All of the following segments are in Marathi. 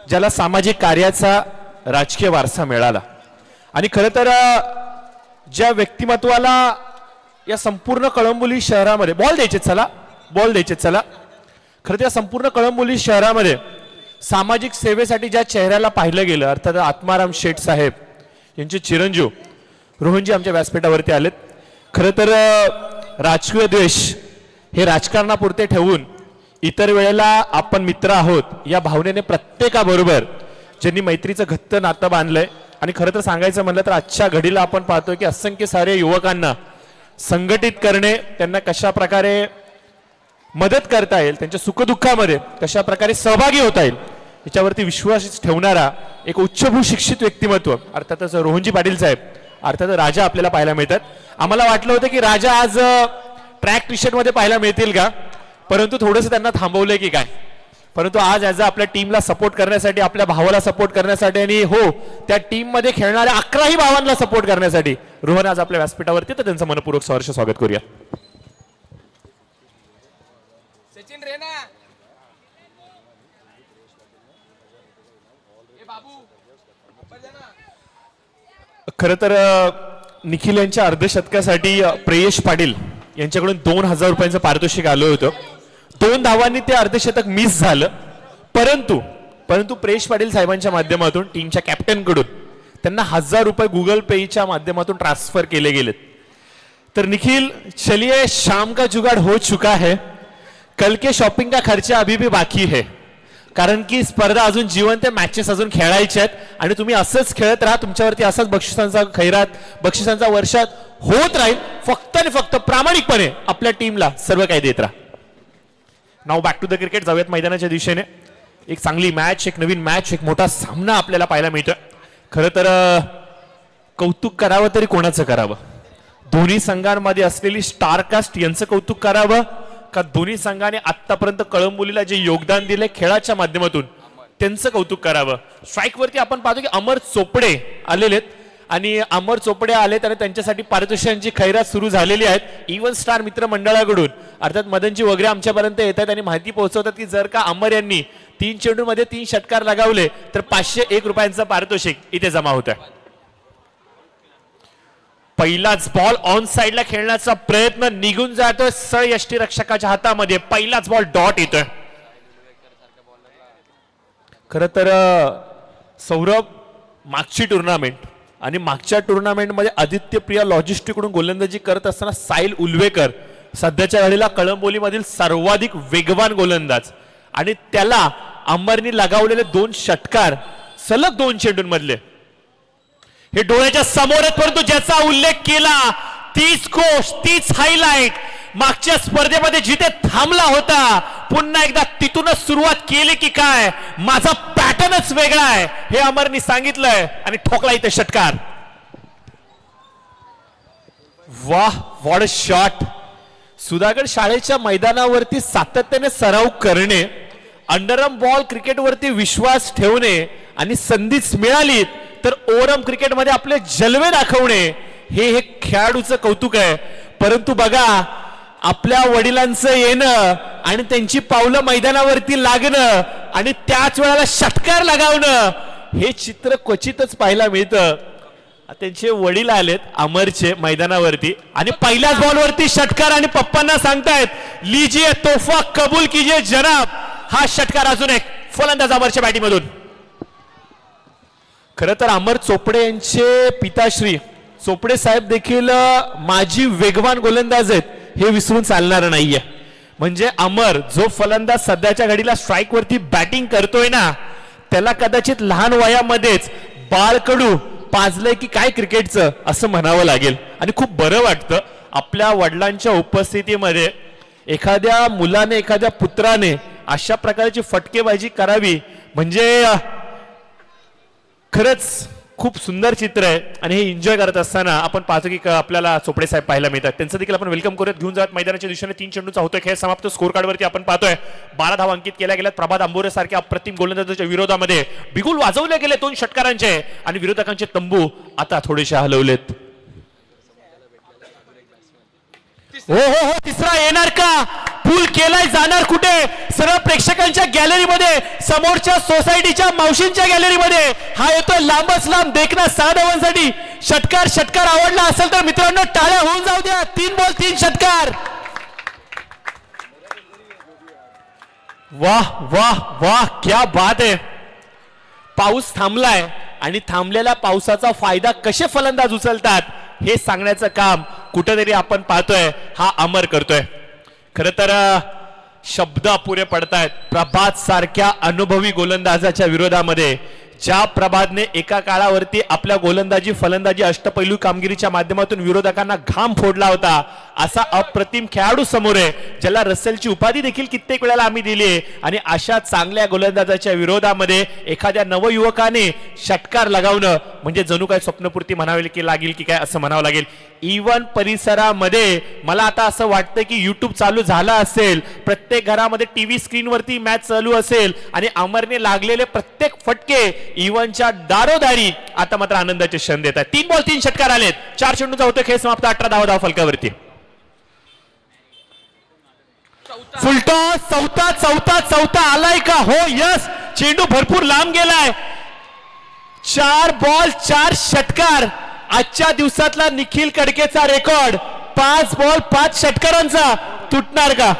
ज्याला सामाजिक कार्याचा राजकीय वारसा मिळाला आणि खरं तर ज्या व्यक्तिमत्वाला या संपूर्ण कळंबोली शहरामध्ये बॉल द्यायचे चला खरं तर या संपूर्ण कळंबोली शहरामध्ये सामाजिक सेवेसाठी ज्या चेहऱ्याला पाहिलं गेलं अर्थात आत्माराम शेठ साहेब यांचे चिरंजीव रोहनजी आमच्या व्यासपीठावरती आलेत. खरं तर राजकीय द्वेष हे राजकारणापुरते ठेवून इतर वेळेला आपण मित्र आहोत या भावनेने प्रत्येकाबरोबर ज्यांनी मैत्रीचं घट्ट नातं बांधलंय आणि खरं तर सांगायचं म्हणलं तर आजच्या घडीला आपण पाहतोय की असंख्य सारे युवकांना संघटित करणे, त्यांना कशा प्रकारे मदत करता येईल, त्यांच्या सुखदुःखामध्ये कशा प्रकारे सहभागी होता येईल याच्यावरती विश्वास ठेवणारा एक उच्चभू शिक्षित व्यक्तिमत्व अर्थातच रोहनजी पाटील साहेब अर्थात राजा आपल्याला पाहायला मिळतात. आम्हाला वाटलं होतं की राजा आज ट्रॅक टी शर्ट मध्ये पाहायला मिळतील का, परंतु थोडंसं त्यांना थांबवलंय की काय, परंतु आज ॲज आपल्या टीमला सपोर्ट करण्यासाठी, आपल्या भावाला सपोर्ट करण्यासाठी आणि हो त्या टीम मध्ये खेळणाऱ्या 11ही भावांना सपोर्ट करण्यासाठी रोहन आज आपल्या व्यासपीठावरती, तर त्यांचं मनपूर्वक सहर्ष स्वागत करूया. सचिन रेना खरं तर निखिल यांच्या अर्धशतकासाठी प्रेयश पाटील यांच्याकडून 2000 रुपयांचं पारितोषिक आलं होतं. 2 धावांनी ते अर्धशतक मिस झालं, परंतु प्रेयश पाटील साहेबांच्या माध्यमातून टीमच्या कॅप्टन कडून त्यांना 1000 रुपये गुगल पेच्या माध्यमातून ट्रान्सफर केले गेलेत. तर निखिल, चलिए शाम का जुगाड़ हो चुका है, कल के शॉपिंग का खर्चा अभी भी बाकी है, कारण की स्पर्धा अजून जिवंत आहे, मॅचेस अजून खेळायचे आहेत आणि तुम्ही असंच खेळत राहा, तुमच्यावरती असाच बक्षिसांचा खैरात, बक्षिसांचा वर्षात होत राहील. फक्त आणि फक्त प्रामाणिकपणे आपल्या टीमला सर्व काही देत राहा. नाव बॅक टू द क्रिकेट, जाऊयात मैदानाच्या दिशेने. एक चांगली मॅच, एक नवीन मॅच, एक मोठा सामना आपल्याला पाहायला मिळतोय. खरं तर कौतुक करावं तरी कोणाचं करावं, दोन्ही संघांमध्ये असलेली स्टारकास्ट यांचं कौतुक करावं का दोन्ही संघाने आतापर्यंत कळंबोलीला जे योगदान दिले खेळाच्या माध्यमातून त्यांचं कौतुक करावं. स्ट्राईक वरती आपण पाहतो की अमर चोपडे आलेले आणि अमर चोपडे आलेत आणि त्यांच्यासाठी पारितोषिकांची खैरात सुरू झालेली आहेत. इव्हन स्टार मित्र मंडळाकडून अर्थात मदनजी वगैरे आमच्यापर्यंत येत आहेत आणि माहिती पोहोचवतात की जर का अमर यांनी 3 चेंडूमध्ये 3 षटकार लगावले तर 501 रुपयांचं पारितोषिक इथे जमा होत आहे. पहिलाच बॉल ऑन साइडला खेळण्याचा प्रयत्न निघून जातोय यष्टीरक्षकाच्या हातामध्ये. पहिलाच बॉल डॉट येतोय. खरं तर सौरभ, मागची टुर्नामेंट आणि मागच्या टुर्नामेंटमध्ये आदित्यप्रिया लॉजिस्टिक कडून गोलंदाजी करत असताना साहिल उल्वेकर सध्याच्या घडीला कळंबोलीमधील सर्वाधिक वेगवान गोलंदाज आणि त्याला अमरनी लगावलेले 2 षटकार सलग 2 चेंडूंमधले हे डोळ्याच्या समोर आहेत. परंतु ज्याचा उल्लेख केला तीच गोष्ट, तीच हायलाइट मागच्या स्पर्धेमध्ये जिथे थांबला होता पुन्हा एकदा तिथूनच सुरुवात केली की काय, माझा पॅटर्नच वेगळा आहे हे अमरनी सांगितलंय आणि ठोकला इथे षटकार. वाह, व्हॉट अ शॉट. सुधागड शाळेच्या मैदानावरती सातत्याने सराव करणे, अंडरआर्म बॉल क्रिकेटवरती विश्वास ठेवणे आणि संधीच मिळाली तर ओव्हरआर्म क्रिकेटमध्ये आपले जलवे दाखवणे हे खेळाडूचं कौतुक आहे. परंतु बघा, आपल्या वडिलांचं येणं आणि त्यांची पावलं मैदानावरती लागणं आणि त्याच वेळेला षटकार लगावणं हे चित्र क्वचितच पाहायला मिळतं. त्यांचे वडील आलेत अमरचे मैदानावरती आणि पहिल्याच बॉलवरती षटकार आणि पप्पांना सांगतायत लीजिए तोहफा कबूल कीजिए जनाब. हा षटकार अजून एक फलंदाज अमरच्या बॅटिंगमधून. खरं तर अमर चोपडे यांचे पिताश्री चोपडे साहेब देखील माजी वेगवान गोलंदाज आहेत हे विसरून चालणार नाहीये. म्हणजे अमर जो फलंदाज सध्याच्या घडीला स्ट्राईक वरती बॅटिंग करतोय ना, त्याला कदाचित लहान वयामध्येच बाळकडू पाजलंय की काय क्रिकेटचं असं म्हणावं लागेल. आणि खूप बरं वाटतं आपल्या वडिलांच्या उपस्थितीमध्ये एखाद्या मुलाने, एखाद्या पुत्राने अशा प्रकारची फटकेबाजी करावी म्हणजे खरंच खूप सुंदर चित्र आहे. आणि हे एन्जॉय करत असताना आपण पाहतो की आपल्याला चोपडे साहेब पाहायला मिळतात. त्यांचं देखील आपण वेलकम करूयात. घेऊन जात मैदानाच्या दिशेने 3 चेंडूचा होतोय खेळ समाप्त. स्कोर कार्डवरती आपण पाहतोय 12 धावा अंकित केल्या गेल्यात. प्रभात आंबोरे सारख्या अप्रतिम गोलंदाजाच्या विरोधामध्ये बिगुल वाजवले गेले 2 षटकारांचे आणि विरोधकांचे तंबू आता थोडेसे हलवलेत. हो हो हो, तिसरा येणार का? पूल केलाय जाणार कुठे? सर्व प्रेक्षकांच्या गॅलरीमध्ये, समोरच्या सोसायटीच्या मावशींच्या गॅलरीमध्ये हा येतोय लांबच लांब देखना 6 धावांसाठी. षटकार आवडला असेल तर मित्रांनो टाळ्या होऊन जाऊ द्या. 3 बॉल 3 षटकार. वाह वाह वाह, क्या बात आहे. पाऊस थांबलाय आणि थांबलेल्या पावसाचा फायदा कसे फलंदाज उचलतात हे सांगण्याचं काम कुठेतरी आपण पाहतोय, हा अमर करतोय. खरं तर शब्द अपुरे पडतायत. प्रभात सारख्या अनुभवी गोलंदाजाच्या विरोधामध्ये ज्या प्रभातने एका काळावरती आपल्या गोलंदाजी फलंदाजी अष्टपैलू कामगिरीच्या माध्यमातून विरोधकांना घाम फोडला होता, असा अप्रतिम खेळाडू समोर आहे, ज्याला रसेलची उपाधी देखील कित्येक वेळेला आम्ही दिली आहे. आणि अशा चांगल्या गोलंदाजाच्या विरोधामध्ये एखाद्या नवयुवकाने षटकार लगावणं म्हणजे जणू काय स्वप्नपूर्ती म्हणावी की लागेल की काय असं म्हणावं लागेल. इव्हन परिसरामध्ये मला आता असं वाटतं की युट्यूब चालू झाला असेल, प्रत्येक घरामध्ये टीव्ही स्क्रीनवरती मॅच चालू असेल आणि अमरने लागलेले प्रत्येक फटके इव्हनच्या दारोदारी आता मात्र आनंदाचे क्षण देत आहेत. 3 बॉल 3 षटकार आलेत. 4 चेंडूचा होतो खेळ समाप्त. 18 धावा फलकावरती. फुलटॉस चौथा आलाय का? हो यस, चेंडू भरपूर लांब गेलाय. 4 बॉल 4 षटकार. आजच्या दिवसातला निखिल कडकेचा रेकॉर्ड 5 बॉल 5 षटकारांचा तुटणार का?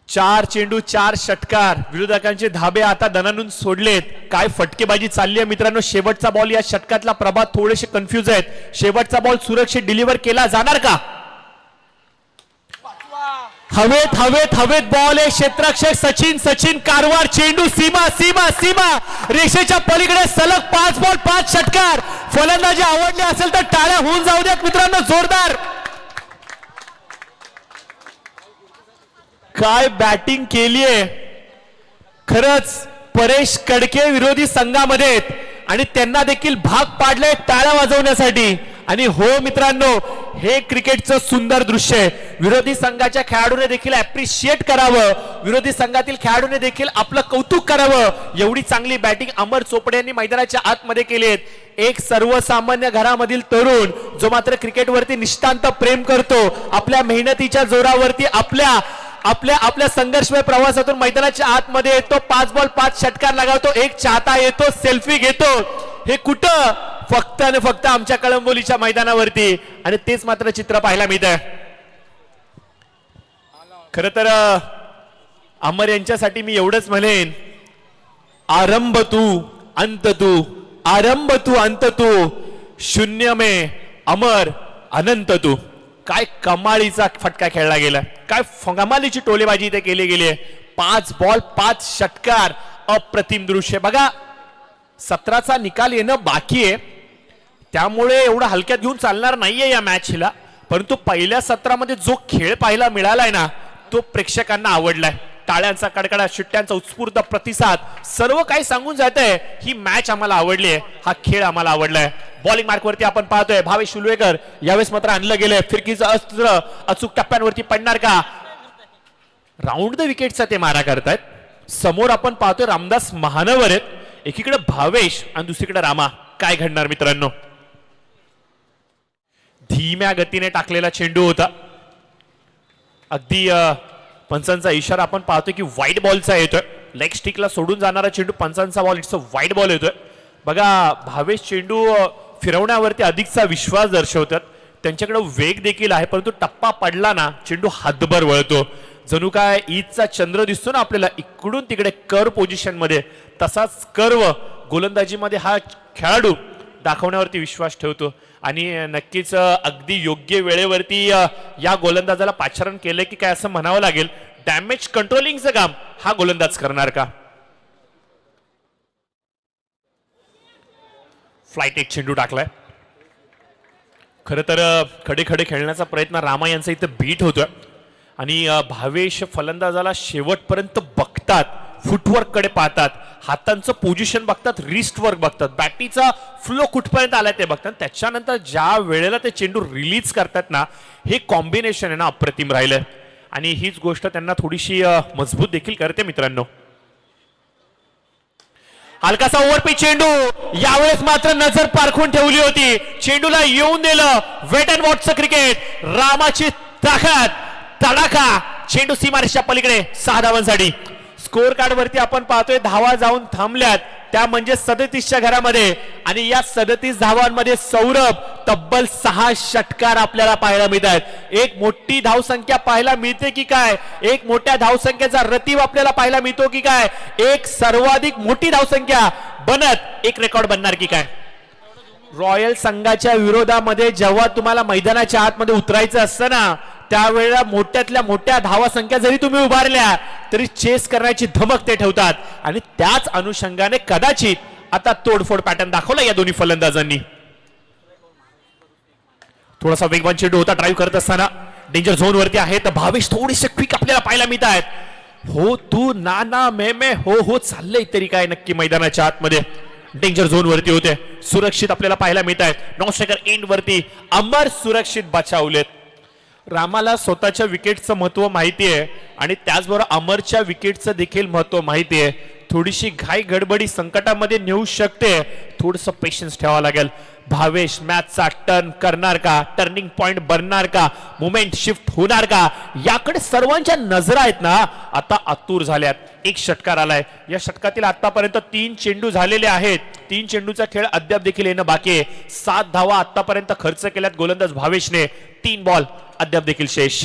चार चेंडू 4 षटकार. विरोधकांचे धाबे आता दणानून सोडलेत. काय फटकेबाजी चालली आहे मित्रांनो. शेवटचा बॉल या षटकातला प्रभात थोडेसे कन्फ्युज आहेत. शेवटचा बॉल सुरक्षित डिलिव्हर केला जाणार का? हवेत बॉल आहे. क्षेत्ररक्षक सचिन कारवार. चेंडू सीमा रेषेच्या पलीकडे. सलग 5 बॉल 5 षटकार. फलंदाजी आवडली असेल तर टाळ्या होऊन जाऊ द्यात मित्रांनो जोरदार. काय बॅटिंग केलीये खरंच. परेश कडके विरोधी संघामध्ये आणि त्यांना देखील भाग पाडले टाळ्या वाजवण्यासाठी. आणि हो मित्रांनो, हे क्रिकेटचं सुंदर दृश्य आहे. विरोधी संघाच्या खेळाडूने देखील अप्रिशिएट करावं, विरोधी संघातील खेळाडूने देखील आपलं कौतुक करावं. एवढी चांगली बॅटिंग अमर चोपडे यांनी मैदानाच्या आतमध्ये केली आहे. एक सर्वसामान्य घरामधील तरुण जो मात्र क्रिकेटवरती निष्ठांत प्रेम करतो, आपल्या मेहनतीच्या जोरावरती आपल्या संघर्षमय प्रवासातून मैदानाच्या आतमध्ये येतो. 5 बॉल 5 षटकार लगावतो. एक चाहता येतो, सेल्फी घेतो. हे कुठं? फक्त आणि फक्त आमच्या कळंबोलीच्या मैदानावरती. आणि तेच मात्र चित्र पाहायला मिळतंय. खरं तर अमर यांच्यासाठी मी एवढंच म्हणेन, आरंभ तू अंत तू, आरंभ तू अंत तू, शून्य में अमर अनंत तू. काय कमालीचा फटका खेळला गेला. काय कमालीची टोलेबाजी इथे केली गेली आहे. 5 बॉल 5 षटकार. अप्रतिम दृश्य बघा. 17चा निकाल येणं बाकी आहे, त्यामुळे एवढं हलक्यात घेऊन चालणार नाहीये या मॅचला. परंतु पहिल्या सत्रामध्ये जो खेळ पाहायला मिळालाय ना, तो प्रेक्षकांना आवडलाय. टाळ्यांचा कडकडाट, शिट्ट्यांचा उत्स्फूर्त प्रतिसाद, सर्व काही सांगून जात आहे ही मॅच आम्हाला आवडली आहे, हा खेळ आम्हाला आवडलाय. बॉलिंग मार्कवरती आपण पाहतोय भावेश शुलवेकर. यावेळेस मात्र आणलं गेलंय फिरकीचं अस्त्र. अचूक टप्प्यांवरती पडणार का? राऊंड द विकेटचा ते मारा करतायत. समोर आपण पाहतोय रामदास महानवर आहेत, एकीकडे भावेश आणि दुसरीकडे रामा. काय घडणार मित्रांनो? धीम्या गतीने टाकलेला चेंडू होता. अगदी पंचांचा इशारा आपण पाहतोय की वाईट बॉलचा येतोय. लेग स्टिकला सोडून जाणारा चेंडू, पंचांचा बॉल, इट्स अ वाईट बॉल येतोय. बघा, भावेश चेंडू फिरवण्यावरती अधिकचा विश्वास दर्शवतात. त्यांच्याकडे वेग देखील आहे, परंतु टप्पा पडला ना चेंडू हातभर वळतो. जणू काय ईदचा चंद्र दिसतो ना आपल्याला इकडून तिकडे कर्व पोझिशन मध्ये, तसाच कर्व गोलंदाजीमध्ये हा खेळाडू दाखवण्यावरती विश्वास ठेवतो. आणि नक्कीच अगदी योग्य वेळेवरती या गोलंदाजाला पाचारण केलं की काय असं म्हणावं लागेल. डॅमेज कंट्रोलिंगचं काम हा गोलंदाज करणार का? फ्लाइट एक चेंडू टाकलाय. खरं तर खडे खडे खेळण्याचा प्रयत्न रामा यांचा इथं बीट होतोय. आणि भावेश फलंदाजाला शेवटपर्यंत बघतात, फुटवर्क कडे पाहतात. हातांचं पोझिशन बघतात, रिस्ट वर्क बघतात, बॅटीचा फ्लो कुठपर्यंत आलाय ते बघतात. त्याच्यानंतर ज्या वेळेला ते चेंडू रिलीज करतात ना, हे कॉम्बिनेशन आहे ना अप्रतिम राहिलंय आणि हीच गोष्ट त्यांना थोडीशी मजबूत देखील करते मित्रांनो. हलकासा ओव्हरपिच चेंडू, यावेळेस मात्र नजर पारखून ठेवली होती, चेंडूला येऊन दिलं. वेट अँड वॉचचं क्रिकेट, रामाची ताकद, तडाखा, चेंडू सीमारेषेच्या पलीकडे 6 धावांसाठी. स्कोर कार्ड वरती आपण पाहतोय धावा जाऊन थांबल्यात, त्या म्हणजे 37च्या घरामध्ये आणि या 37 धावांमध्ये सौरभ तब्बल 6 षटकार आपल्याला पाहायला मिळतात. एक मोठी धावसंख्या पाहायला मिळते की काय, एक मोठ्या धावसंख्येचा रतीब आपल्याला पाहायला मिळतो की काय, एक सर्वाधिक मोठी धावसंख्या बनत एक रेकॉर्ड बनणार की काय. रॉयल संघाच्या विरोधामध्ये जेव्हा तुम्हाला मैदानाच्या आतमध्ये उतरायचं असतं ना, त्यावेळेला मोठ्यातल्या मोठ्या धावा संख्या जरी तुम्ही उभारल्या तरी चेस करण्याची धमक ते ठेवतात आणि त्याच अनुषंगाने कदाचित आता तोडफोड पॅटर्न दाखवला या दोन्ही फलंदाजांनी. थोडासा वेगवान चेंडू होता ड्राईव्ह करत असताना, डेंजर झोन वरती आहे तर भावेश थोडेसे क्विक आपल्याला पाहायला मिळत आहेत. हो तू ना ना मे हो हो चाललंय तरी काय नक्की मैदानाच्या आतमध्ये. डेंजर झोन वरती होते, सुरक्षित आपल्याला पाहायला मिळत आहेत. नॉन स्ट्रायकर एंड वरती अमर सुरक्षित बचावलेत. रामाला स्वतःच्या विकेटचं महत्व माहिती आहे आणि त्याचबरोबर अमरच्या विकेटचं देखील महत्व माहिती आहे. थोडीशी घाई गडबडी संकटामध्ये नेऊ शकते, थोडंसं पेशन्स ठेवावं लागेल. भावेश मॅचचा टर्न करणार का, टर्निंग पॉइंट बनणार का, मुवमेंट शिफ्ट होणार का, याकडे सर्वांच्या नजरा आहेत ना आता आतुर झाल्यात. एक षटकार आलाय, या षटकातील आतापर्यंत 3 चेंडू झालेले आहेत. 3 चेंडूचा खेळ अद्याप देखील येणं बाकी आहे. 7 धावा आतापर्यंत खर्च केल्यात गोलंदाज भावेशने. 3 बॉल अद्याप देखील शेष.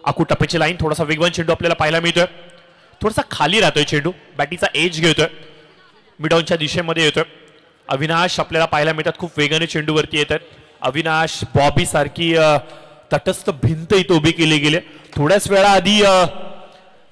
आकू टप्प्याची लाईन, थोडासा वेगवान चेंडू आपल्याला पाहायला मिळतोय. थोडासा खाली राहतोय चेंडू, बॅटीचा एज घेतोय, मिडॉनच्या दिशेमध्ये येतोय. अविनाश आपल्याला पाहायला मिळतात, खूप वेगाने चेंडूवरती येतात. अविनाश बॉबी सारखी तटस्थ भिंत इथं उभी केली गेली. थोड्याच वेळा आधी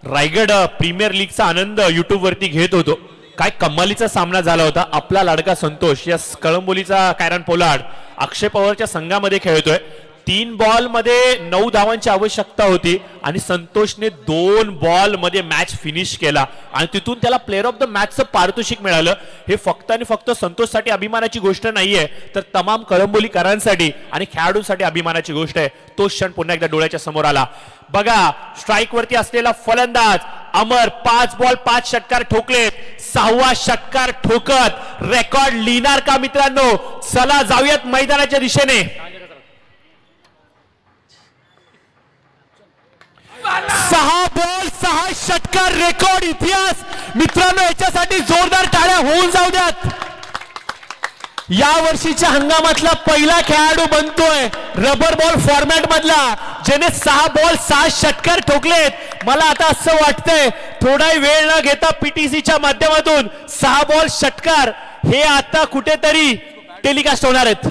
रायगड प्रीमियर लीगचा आनंद युट्यूब वरती घेत होतो. काय कमालीचा सामना झाला होता. आपला लाडका संतोष या कळंबोलीचा कायरन पोलार्ड अक्षय पवारच्या संघामध्ये खेळतोय. 3 बॉल मध्ये 9 धावांची आवश्यकता होती आणि संतोषने 2 बॉल मध्ये मॅच फिनिश केला आणि तिथून त्याला प्लेअर ऑफ द मॅचचं पारितोषिक मिळालं. हे फक्त आणि फक्त संतोषसाठी अभिमानाची गोष्ट नाहीये, तर तमाम कळंबोलीकरांसाठी आणि खेळाडूंसाठी अभिमानाची गोष्ट आहे. तो क्षण पुन्हा एकदा डोळ्याच्या समोर आला. बघा स्ट्राईक वरती असलेला फलंदाज अमर 5 बॉल 5 षटकार ठोकले. 6वा षटकार ठोकत रेकॉर्ड लिहिणार का मित्रांनो? चला जाऊयात मैदानाच्या दिशेने. 6 बॉल 6 षटकार रेकॉर्ड इतिहास मित्रांनो, याच्यासाठी जोरदार टाळ्या होऊन जाऊ द्यात. या वर्षीच्या हंगामातला पहिला खेळाडू बनतोय रबर बॉल फॉर्मॅट मधला ज्याने 6 बॉल 6 षटकार ठोकलेत. मला आता असं वाटतंय थोडा वेळ न घेता पीटीसीच्या माध्यमातून 6 बॉल षटकार हे आता कुठेतरी टेलिकास्ट होणार आहेत.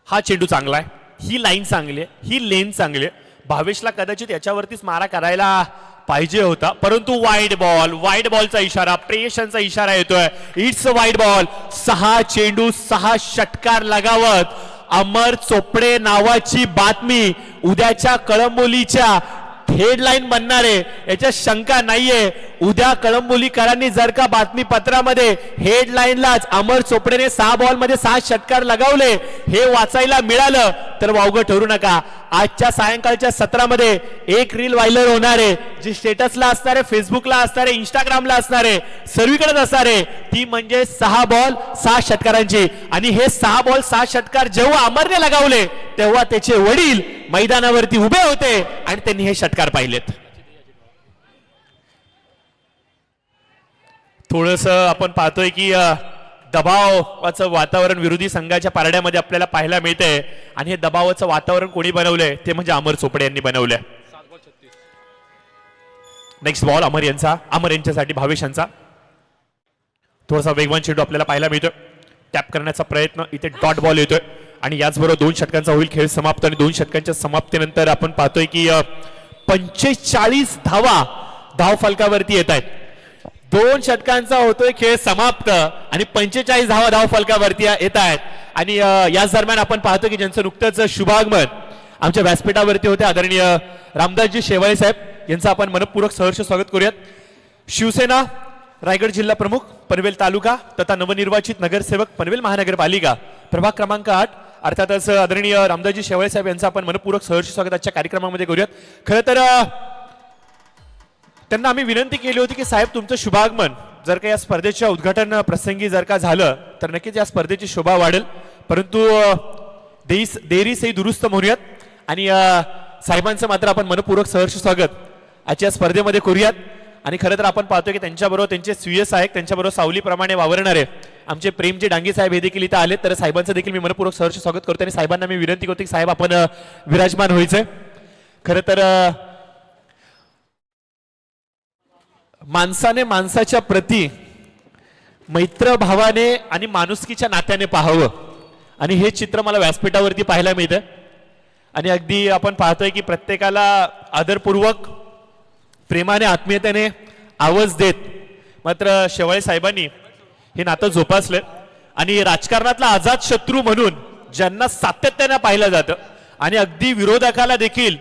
हा चेंडू चांगला आहे, ही लाईन चांगली आहे, ही लेन चांगली आहे. भावेशला कदाचित याच्यावरतीच मारा करायला पाहिजे होता, परंतु वाईड बॉलचा इशारा, प्रेयशांचा इशारा येतोय. It's wide ball. 6 चेंडू 6 षटकार लगावत अमर चोपडे नावाची बातमी उद्याच्या कळंबोलीच्या हेडलाईन बनणार आहे, याच्या शंका नाहीये. उद्या कळंबोलीकरांनी जर का बातमीपत्रामध्ये हेडलाईनलाच अमर चोपडेने 6 बॉल मध्ये 6 षटकार लगावले हे वाचायला मिळालं तर वावगं ठरू नका. आजच्या सायंकाळच्या सत्रामध्ये एक रील व्हायरल होणार आहे, जी स्टेटसला असणार आहे, फेसबुकला असणार आहे, इंस्टाग्रामला असणार आहे, सर्वीकडेच असणार आहे. ती म्हणजे 6 बॉल 6 षटकारांची. आणि हे 6 बॉल 6 षटकार जेव्हा अमरने लगावले तेव्हा त्याचे वडील मैदानावरती उभे होते आणि त्यांनी हे षटकार पाहिलेत. थोडस आपण पाहतोय की दबावाचं वातावरण विरोधी संघाच्या पारड्यामध्ये आपल्याला पाहायला मिळतंय आणि हे दबावाचं वातावरण कोणी बनवलंय ते म्हणजे अमर चोपडे यांनी बनवलंय. नेक्स्ट बॉल अमर यांच्यासाठी भावेश यांचा. थोडासा वेगवान चेंडू आपल्याला पाहायला मिळतोय. टॅप करण्याचा प्रयत्न, इथे डॉट बॉल येतोय आणि याचबरोबर 2 षटकांचा होईल खेळ समाप्त. आणि 2 षटकांच्या समाप्तीनंतर आपण पाहतोय की 45 धावा धाव फलकावरती येत आहेत. 2 षटकांचा होतोय खेळ समाप्त आणि 45 धावा धाव फलकावरती येत आहेत. आणि याच दरम्यान आपण पाहतो की ज्यांचं नुकतंच शुभागमन आमच्या व्यासपीठावरती होते आदरणीय रामदासजी शेवाळे साहेब यांचं आपण मनपूर्वक सहर्ष स्वागत करूयात. शिवसेना रायगड जिल्हा प्रमुख पनवेल तालुका तथा नवनिर्वाचित नगरसेवक पनवेल महानगरपालिका प्रभाग क्रमांक 8 अर्थातच आदरणीय रामदासजी शेवाळे साहेब यांचं आपण मनपूर्वक सहर्ष स्वागत आजच्या कार्यक्रमामध्ये करूयात. खरं तर त्यांना आम्ही विनंती केली होती की साहेब तुमचं शुभागमन जर का या स्पर्धेच्या उद्घाटन प्रसंगी जर का झालं तर नक्कीच या स्पर्धेची शोभा वाढेल. परंतु देरी सही दुरुस्त म्हणूयात आणि साहेबांचं मात्र आपण मनपूर्वक सहर्ष स्वागत आजच्या स्पर्धेमध्ये करूयात. आणि खरं तर आपण पाहतो की त्यांच्याबरोबर त्यांचे सुयस आहेत, त्यांच्याबरोबर सावलीप्रमाणे वावरणारे आमचे प्रेमजी डांगे साहेब हे देखील इथं आले. तर साहेबांचं देखील मी मनपूर्वक सहर्ष स्वागत करतो आणि साहेबांना मी विनंती करतो की साहेब आपण विराजमान व्हायचंय. खरं तर माणसाने माणसाच्या प्रती मैत्र भावाने आणि माणुसकीच्या नात्याने पाहावं आणि हे चित्र मला व्यासपीठावरती पाहायला मिळतं. आणि अगदी आपण पाहतोय की प्रत्येकाला आदरपूर्वक प्रेमाने आत्मीयतेने आवाज देत मात्र शेवाळे साहेबांनी हे नातं जोपासलं आणि राजकारणातला आझाद शत्रू म्हणून ज्यांना सातत्याने पाहिलं जातं आणि अगदी विरोधकाला देखील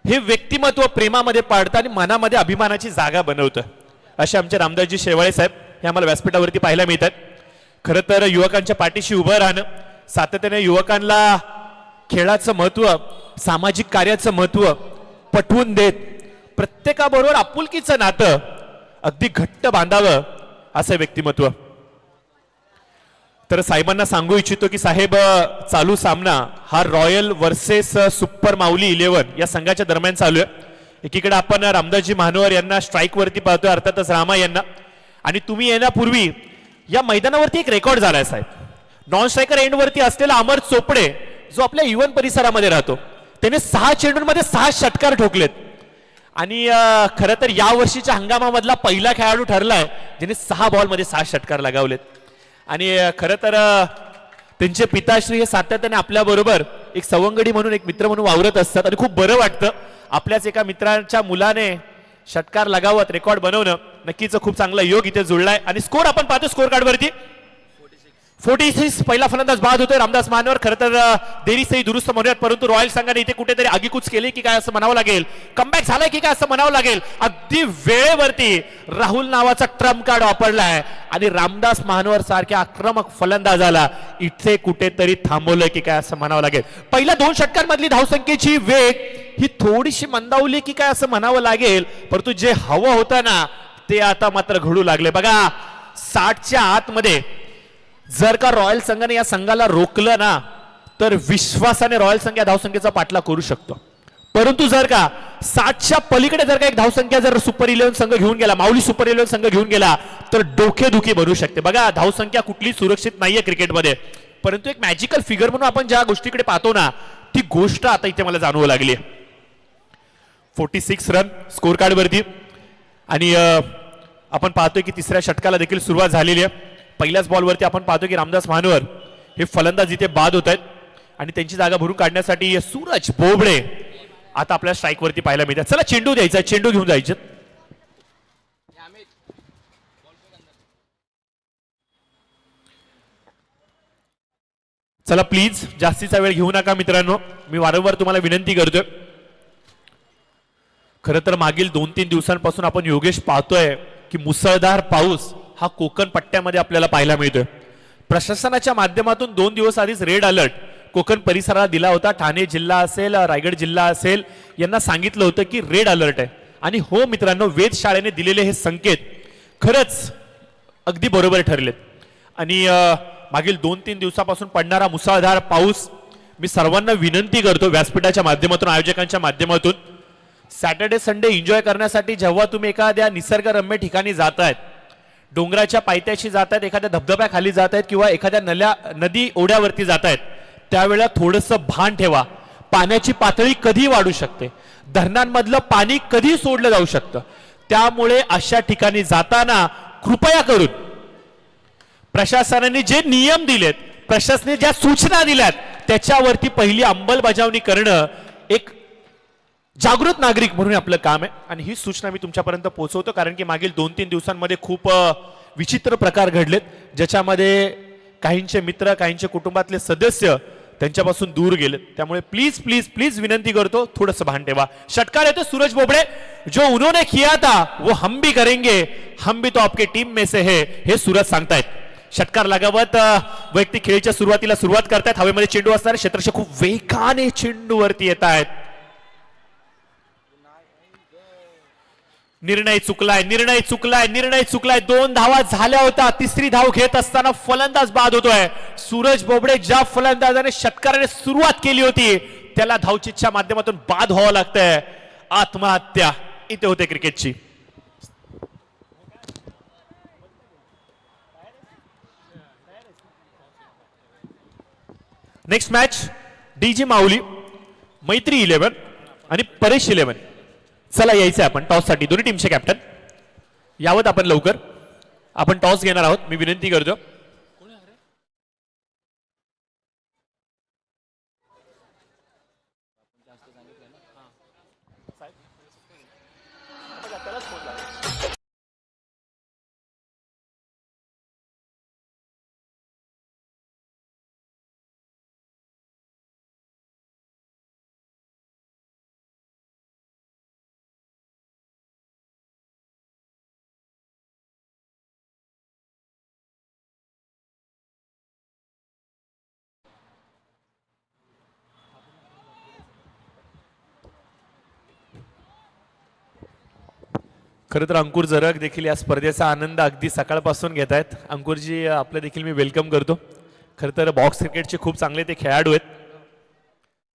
हे व्यक्तिमत्व प्रेमामध्ये पाडतं आणि मनामध्ये अभिमानाची जागा बनवतं असे आमचे रामदासजी शेवाळे साहेब हे आम्हाला व्यासपीठावरती पाहायला मिळतात. खरं तर युवकांच्या पाठीशी उभं राहणं, सातत्याने युवकांना खेळाचं महत्व, सामाजिक कार्याचं महत्व पटवून देत प्रत्येकाबरोबर आपुलकीचं नातं अगदी घट्ट बांधावं असं व्यक्तिमत्व. तर साहेबांना सांगू इच्छितो की साहेब चालू सामना हा रॉयल वर्सेस सुपर माऊली 11 या संघाच्या दरम्यान चालू आहे. एकीकडे आपण रामदासजी महानोर यांना स्ट्राईक वरती पाहतोय अर्थातच रामा यांना. आणि तुम्ही येण्यापूर्वी या मैदानावरती एक रेकॉर्ड झालाय साहेब. नॉन स्ट्रायकर एंड वरती असलेला अमर चोपडे जो आपल्या युवन परिसरामध्ये राहतो त्याने 6 चेंडूंमध्ये 6 षटकार ठोकलेत. आणि खरं तर या वर्षीच्या हंगामामधला पहिला खेळाडू ठरलाय ज्याने 6 बॉलमध्ये 6 षटकार लगावलेत. आणि खरं तर त्यांचे पिताश्री हे सातत्याने आपल्या बरोबर एक सवंगडी म्हणून एक मित्र म्हणून वावरत असतात आणि खूप बरं वाटतं आपल्याच एका मित्राच्या मुलाने षटकार लगावत रेकॉर्ड बनवणं. नक्कीच खूप चांगला योग इथे जुळलाय. आणि स्कोर आपण पाहतो स्कोर कार्ड वरती 46 पहिला फलंदाज बाद होतोय रामदास मानवर. खरं तर देरी सही दुरुस्त म्हणूयात परंतु रॉयल संघाने इथे कुठेतरी आगीकूच केली की काय असं म्हणावं लागेल, कमबॅक झालाय की काय असं म्हणावं लागेल. अगदी वेळेवरती राहुल नावाचा ट्रम्प कार्ड वापरलाय आणि रामदास महानवर सारख्या आक्रमक फलंदाजाला इथे कुठेतरी थांबवलं की काय असं म्हणावं लागेल. पहिल्या 2 षटकांमधली धावसंख्येची वेग ही थोडीशी मंदावली की काय असं म्हणावं लागेल. परंतु जे हवं होतं ना ते आता मात्र घडू लागले. बघा 60च्या आतमध्ये जर का रॉयल संघाने या संघाला रोखलं ना तर विश्वासाने रॉयल संघ या धावसंख्येचा पाठलाग करू शकतो. परंतु जर का 60च्या पलीकडे जर का एक धावसंख्या जर सुपर 11 संघ घेऊन गेला, माऊली सुपर 11 संघ घेऊन गेला तर डोकेदुखी बनू शकते. बघा धावसंख्या कुठली सुरक्षित नाहीये क्रिकेटमध्ये परंतु एक मॅजिकल फिगर म्हणून आपण ज्या गोष्टीकडे पाहतो ना ती गोष्ट आता इथे मला जाणवू लागली. 46 रन स्कोर कार्ड वरती. आणि आपण पाहतोय की तिसऱ्या षटकाला देखील सुरुवात झालेली आहे. पहिल्याच बॉलवरती आपण पाहतो की रामदास महानवर हे फलंदाज इथे बाद होत आहेत आणि त्यांची जागा भरून काढण्यासाठी सूरज बोबडे आता आपल्या स्ट्राईक वरती पाहायला मिळतात. चला चेंडू द्यायचा, चेंडू घेऊन जायचे. चला प्लीज जास्तीचा वेळ घेऊ नका मित्रांनो, मी वारंवार तुम्हाला विनंती करतोय. खरं तर मागील 2-3 दिवसांपासून आपण योगेश पाहतोय की मुसळधार पाऊस हा कोकण पट्ट्यामध्ये आपल्याला पाहायला मिळतोय. प्रशासनाच्या माध्यमातून 2 दिवस आधीच रेड अलर्ट कोकण परिसराला दिला होता. ठाणे जिल्हा असेल, रायगड जिल्हा असेल यांना सांगितलं होतं की रेड अलर्ट आहे. आणि हो मित्रांनो, वेधशाळेने दिलेले हे संकेत खरंच अगदी बरोबर ठरलेत. आणि मागील 2-3 दिवसापासून पडणारा मुसळधार पाऊस मी सर्वांना विनंती करतो व्यासपीठाच्या माध्यमातून, आयोजकांच्या माध्यमातून, सॅटर्डे संडे एन्जॉय करण्यासाठी जेव्हा तुम्ही एखाद्या निसर्गरम्य ठिकाणी जातायत, डोंगराच्या पायथ्याशी जातायत, एखाद्या धबधब्याखाली जातायत किंवा एखाद्या नदी ओढ्यावरती जातायत त्यावेळेला थोडंसं भान ठेवा. पाण्याची पातळी कधी वाढू शकते, धरणांमधलं पाणी कधी सोडलं जाऊ शकतं. त्यामुळे अशा ठिकाणी जाताना कृपया करून प्रशासनाने जे नियम दिलेत, प्रशासनाने ज्या सूचना दिल्यात त्याच्यावरती पहिली अंमलबजावणी करणं एक जागृत नागरिक म्हणून आपलं काम आहे आणि ही सूचना मी तुमच्यापर्यंत पोहोचवतो कारण की मागील 2-3 दिवसांमध्ये खूप विचित्र प्रकार घडलेत ज्याच्यामध्ये काहींचे मित्र काहींचे कुटुंबातले सदस्य त्यांच्यापासून दूर गेलेत त्यामुळे प्लीज प्लीज प्लीज विनंती करतो थोडंसं भान ठेवा षटकार येतो सूरज बोबडे जो उन्होंने किया था वो हम भी करेंगे हम भी तो आपके टीम में से है हे सूरज सांगतायत षटकार लगावत वैयक्तिक खेळीच्या सुरुवातीला सुरुवात करतायत हवेमध्ये चेंडू असणारे क्षेत्ररक्षक खूप वेगाने चेंडूवरती येत आहेत निर्णय चुकलाय 2 धावा झाल्या होत्या तिसरी धाव घेत असताना फलंदाज बाद होतोय सूरज बोबडे ज्या फलंदाजाने षटकाराने सुरुवात केली होती त्याला धावचीच्या माध्यमातून बाद व्हावं लागतंय आत्महत्या इथे होते क्रिकेटची नेक्स्ट मॅच डीजी माऊली मैत्री 11 आणि परेश 11 चला यायचंय आपण टॉस साठी दोन्ही टीमचे कॅप्टन यावत आपण लवकर आपण टॉस घेणार आहोत मी विनंती करतो खरं तर अंकुर जरग देखील या स्पर्धेचा आनंद अगदी सकाळपासून घेत आहेत अंकुरजी आपलं देखील मी वेलकम करतो खरं तर बॉक्स क्रिकेटचे खूप चांगले ते खेळाडू आहेत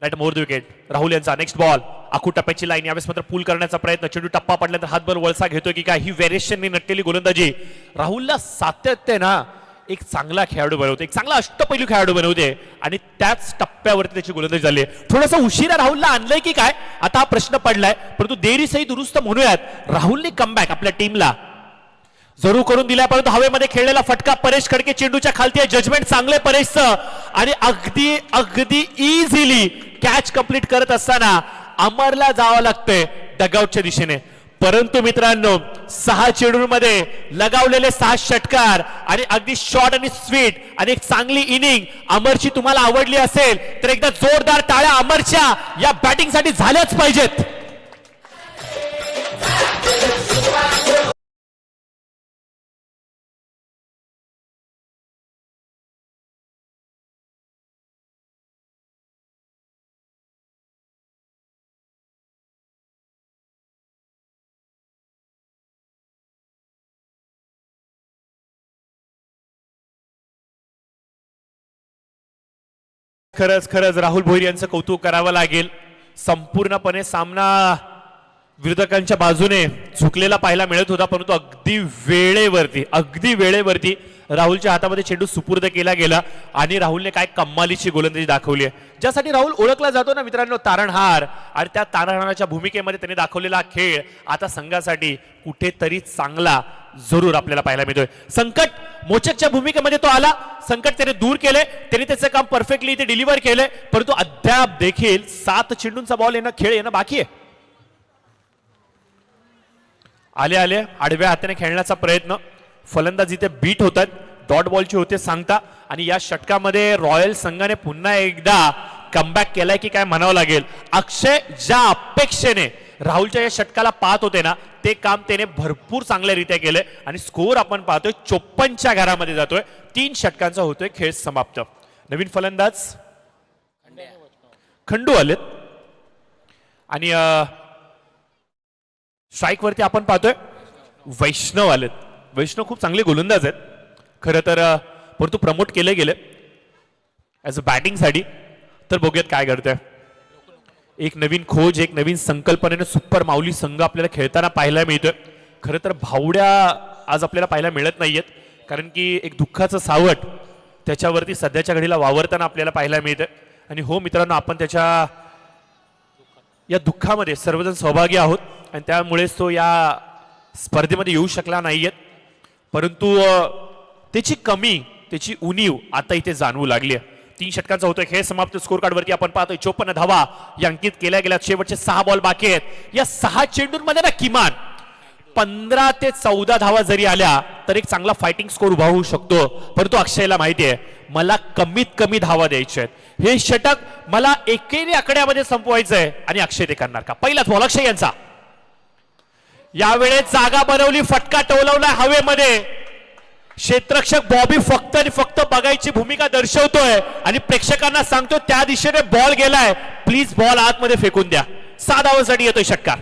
right more the wicket Rahul यांचा नेक्स्ट बॉल आखू टप्प्याची लाईन यावेळेस मात्र पूल करण्याचा प्रयत्न चेंडू टप्पा पडल्यानंतर हातभर वळसा घेतोय की काय ही व्हेरिएशनने नटलेली गोलंदाजी राहुलला सातत्य ना एक चांगला खेळाडू बनवते एक चांगला अष्टपैलू खेळाडू बनवते आणि त्याच टप्प्यावरती त्याची गोलंदाजी झाली आहे थोडासा उशिरा राहुलला आणलंय की काय आता हा प्रश्न पडलाय परंतु देरीसही दुरुस्त म्हणूयात राहुलने कमबॅक आपल्या टीमला जरूर करून दिलाय परंतु हवेमध्ये खेळलेला फटका परेश खडके चेंडूच्या खालती आहे जजमेंट चांगले परेशचं आणि अगदी अगदी इझिली कॅच कंप्लीट करत असताना अमरला जावं लागतंय डगआउटच्या दिशेने परंतु मित्रांनो 6 चेंडूंमध्ये लगावलेले 6 षटकार आणि अगदी शॉर्ट आणि स्वीट आणि एक चांगली इनिंग अमरची तुम्हाला आवडली असेल तर एकदा जोरदार टाळ्या अमरच्या या बॅटिंगसाठी झाल्याच पाहिजेत खरंच खरंच राहुल भोईर यांचं कौतुक करावं लागेल संपूर्णपणे सामना विरोधकांच्या बाजूने झुकलेला पाहायला मिळत होता परंतु अगदी वेळेवरती राहुलच्या हातामध्ये चेंडू सुपूर्द केला गेला आणि राहुलने काय कमालीची गोलंदाजी दाखवली आहे ज्यासाठी राहुल ओळखला जातो ना मित्रांनो तारणहार आणि त्या तारणहाराच्या भूमिकेमध्ये त्याने दाखवलेला खेळ आता संघासाठी कुठेतरी चांगला जरूर आपल्याला पाहायला मिळतोय संकट मोचकच्या भूमिकेमध्ये तो आला संकट त्याने दूर केले त्याने त्याचं काम परफेक्टली इथे डिलिव्हर केले परंतु अद्याप देखील 7 चेंडूंचा बॉल येणं खेळ येणं बाकी आहे आले आडव्या हाताने खेळण्याचा प्रयत्न फलंदाज इथे बीट होतात डॉट बॉलची होते सांगता आणि या षटकामध्ये रॉयल संघाने पुन्हा एकदा कमबॅक केलाय की काय म्हणावं लागेल अक्षय ज्या अपेक्षेने राहुलच्या या षटकाला पाहत होते ना ते काम त्याने भरपूर चांगल्यारीत्या केलंय आणि स्कोर आपण पाहतोय 54च्या घरामध्ये जातोय 3 षटकांचा होतोय खेळ समाप्त नवीन फलंदाज खंडू आलेत आणि स्ट्राईक वरती आपण पाहतोय वैष्णव आलेत वैष्णव खूप चांगले गोलंदाज आहेत खरं तर परंतु प्रमोट केले गेले ऍज अ बॅटिंग साठी तर बघूयात काय करतोय एक नवीन खोज एक नवीन संकल्पनेने सुपर माऊली संघ आपल्याला खेळताना पाहायला मिळतोय खरं तर भावड्या आज आपल्याला पाहायला मिळत नाहीयेत कारण की एक दुःखाचं सावट त्याच्यावरती सध्याच्या घडीला वावरताना आपल्याला पाहायला मिळतंय आणि हो मित्रांनो आपण त्याच्या या दुःखामध्ये सर्वजण सहभागी आहोत आणि त्यामुळेच तो या स्पर्धेमध्ये येऊ शकला नाहीयेत परंतु त्याची कमी त्याची उणीव आता इथे जाणवू लागली आहे 3 षटकांचा होतोय खेळ समाप्त. स्कोर कार्ड वरती आपण पाहतोय 54 धावा या अंकित केल्या गेल्या. शेवटचे 6 बॉल बाकी आहेत. या 6 चेंडूंमध्ये ना किमान 15 ते 14 धावा जरी आल्या तर एक चांगला फायटिंग स्कोर उभा होऊ शकतो. परंतु अक्षयला माहिती आहे मला कमीत कमी धावा द्यायच्या आहेत. हे षटक मला एकेरी आकड्यामध्ये संपवायचं आहे आणि अक्षय ते करणार का? पहिलाच बॉल अक्षय यांचा. यावेळेस जागा बनवली, फटका टोलवला हवेमध्ये. क्षेत्ररक्षक बॉबी फक्त आणि फक्त बघायची भूमिका दर्शवतोय आणि प्रेक्षकांना सांगतो त्या दिशेने बॉल गेलाय, प्लीज बॉल आतमध्ये फेकून द्या. 6 धावांसाठी येतोय षटकार.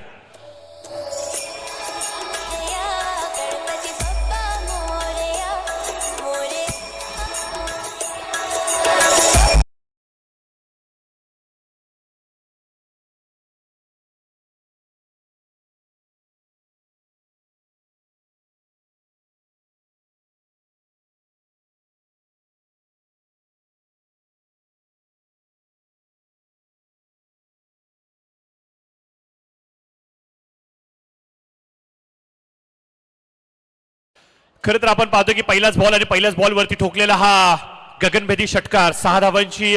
खरं तर आपण पाहतो की पहिलाच बॉल आणि पहिल्याच बॉल वरती ठोकलेला हा गगनभेदी षटकार 6 धावांची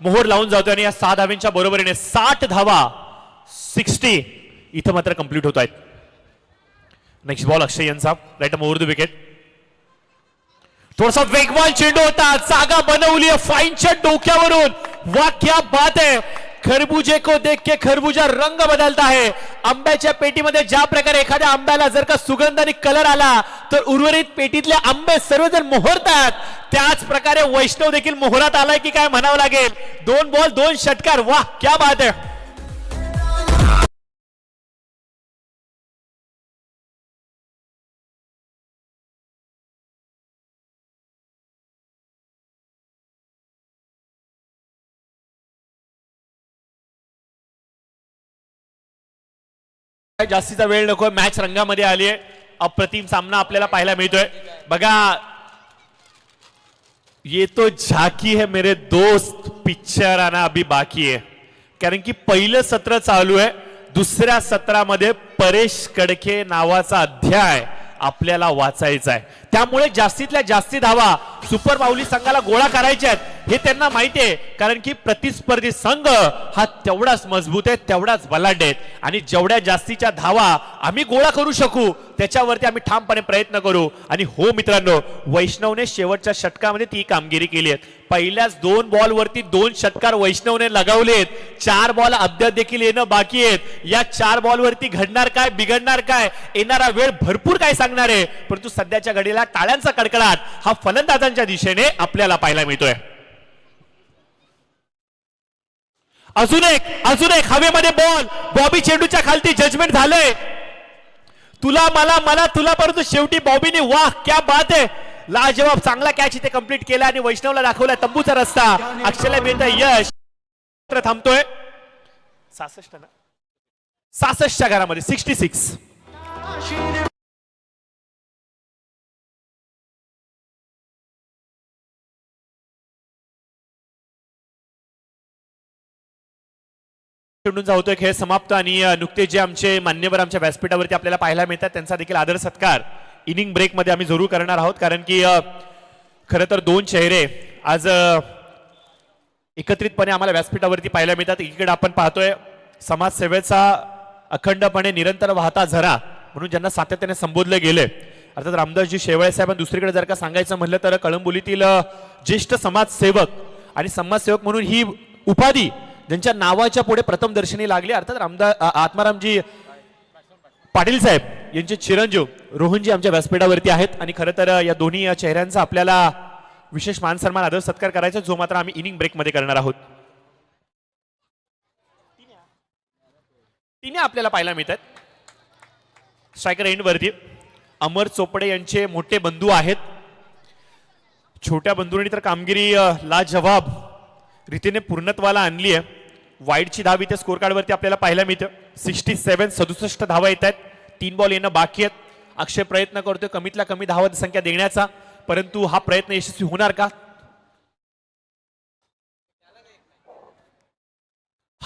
मोहर लावून जातोय आणि या 6 धावांच्या बरोबरीने 60 धावा 60 इथं मात्र कंप्लीट होत आहेत. नेक्स्ट बॉल अक्षय यांचा राईट ओव्हर द विकेट. थोडासा वेगवान चेंडू होता, जागा बनवली फाईनच्या डोक्यावरून. वाह क्या बात है. खरबूजे को देख के खरबूजा रंग बदलता है. आंब्याच्या पेटीमध्ये ज्या प्रकारे एखाद्या आंब्याला जर का सुगंध आणि कलर आला तर उर्वरित पेटीतले आंबे सर्वजण मोहरतात, त्याच प्रकारे वैष्णव देखील मोहरात आलाय की काय म्हणावं लागेल. 2 बॉल 2 षटकार. वाह क्या बात है. जास्तीचा वेळ नको, मॅच रंगामध्ये आली आहे. अप्रतिम सामना आपल्याला पाहायला मिळतोय. बघा ये तो झाकी है मेरे दोस्त, पिक्चर आना अभी बाकी है. कारण की पहिलं सत्र चालू आहे. दुसऱ्या सत्रामध्ये परेश कडके नावाचा अध्याय आपल्याला वाचायचा आहे. त्यामुळे जास्तीतल्या जास्ती धावा सुपर माऊली संघाला गोळा करायच्या आहेत हे त्यांना माहिती आहे. कारण की प्रतिस्पर्धी संघ हा तेवढाच मजबूत आहे, तेवढाच बलाढ्य आहे आणि जेवढ्या जास्तीच्या धावा आम्ही गोळा करू शकू त्याच्यावरती आम्ही ठामपणे प्रयत्न करू. आणि हो मित्रांनो, वैष्णवने शेवटच्या षटकामध्ये ती कामगिरी केली आहे. पहिल्याच 2 बॉल वरती 2 षटकार वैष्णवने लगावलेत. 4 बॉल अद्याप देखील येणं बाकी आहेत. या 4 बॉल वरती घडणार काय, बिघडणार काय, येणारा वेळ भरपूर काय सांगणार आहे. परंतु सध्याच्या घडीला टाळ्यांचा कडकडाट हा फलंदाजांच्या दिशेने आपल्याला पाहायला मिळतोय. अजून एक हवेमध्ये बॉल. बॉबी चेंडूच्या खालती जजमेंट झालंय. तुला मला मला तुला, परंतु शेवटी बॉबीने वाह क्या बात आहे लाजवाब चांगला कॅच इथे कंप्लीट केला आणि वैष्णवला दाखवला तंबूचा रस्ता. अक्षयला मिळतं यश. थांबतोय 66 ना, 66च्या घरामध्ये 66. चेंडूंचा होतोय खेळ समाप्त आणि नुकतेच जे आमचे मान्यवर आमच्या व्यासपीठावरती आपल्याला पाहायला मिळतात त्यांचा देखील आदर सत्कार इनिंग ब्रेक मध्ये आम्ही जरूर करणार आहोत. कारण की खरं तर 2 चेहरे आज एकत्रितपणे आम्हाला व्यासपीठावरती पाहायला मिळतात. एकीकडे आपण पाहतोय समाजसेवेचा अखंडपणे निरंतर वाहता झरा म्हणून ज्यांना सातत्याने संबोधलं गेलंय अर्थात रामदासजी शेवाळे साहेब. दुसरीकडे जर का सांगायचं म्हणलं तर कळंबोलीतील ज्येष्ठ समाजसेवक आणि समाजसेवक म्हणून ही उपाधी ज्यांच्या नावाच्या पुढे प्रथम दर्शनी लागली अर्थात आत्मारामजी पाटील साहेब यांचे चिरंजीव रोहनजी आमच्या व्यासपीठावरती आहेत. आणि खरं तर या दोन्ही चेहऱ्यांचा आपल्याला विशेष मान सन्मान आदर सत्कार करायचा जो मात्र आम्ही इनिंग ब्रेक मध्ये करणार आहोत. तिने आपल्याला पाहायला मिळतात. स्ट्रायकर एंड वरती अमर चोपडे यांचे मोठे बंधू आहेत. छोट्या बंधूंनी तर कामगिरी लाजवाब रीतीने पूर्णत्वाला आणली आहे. वाईडची धाव इथे स्कोर कार्ड वरती आपल्याला पाहायला मिळतं. 67 धावा येत आहेत. 3 बॉल येणं बाकी आहेत. अक्षय प्रयत्न करतोय कमीतला कमी धावा संख्या देण्याचा, परंतु हा प्रयत्न यशस्वी होणार का?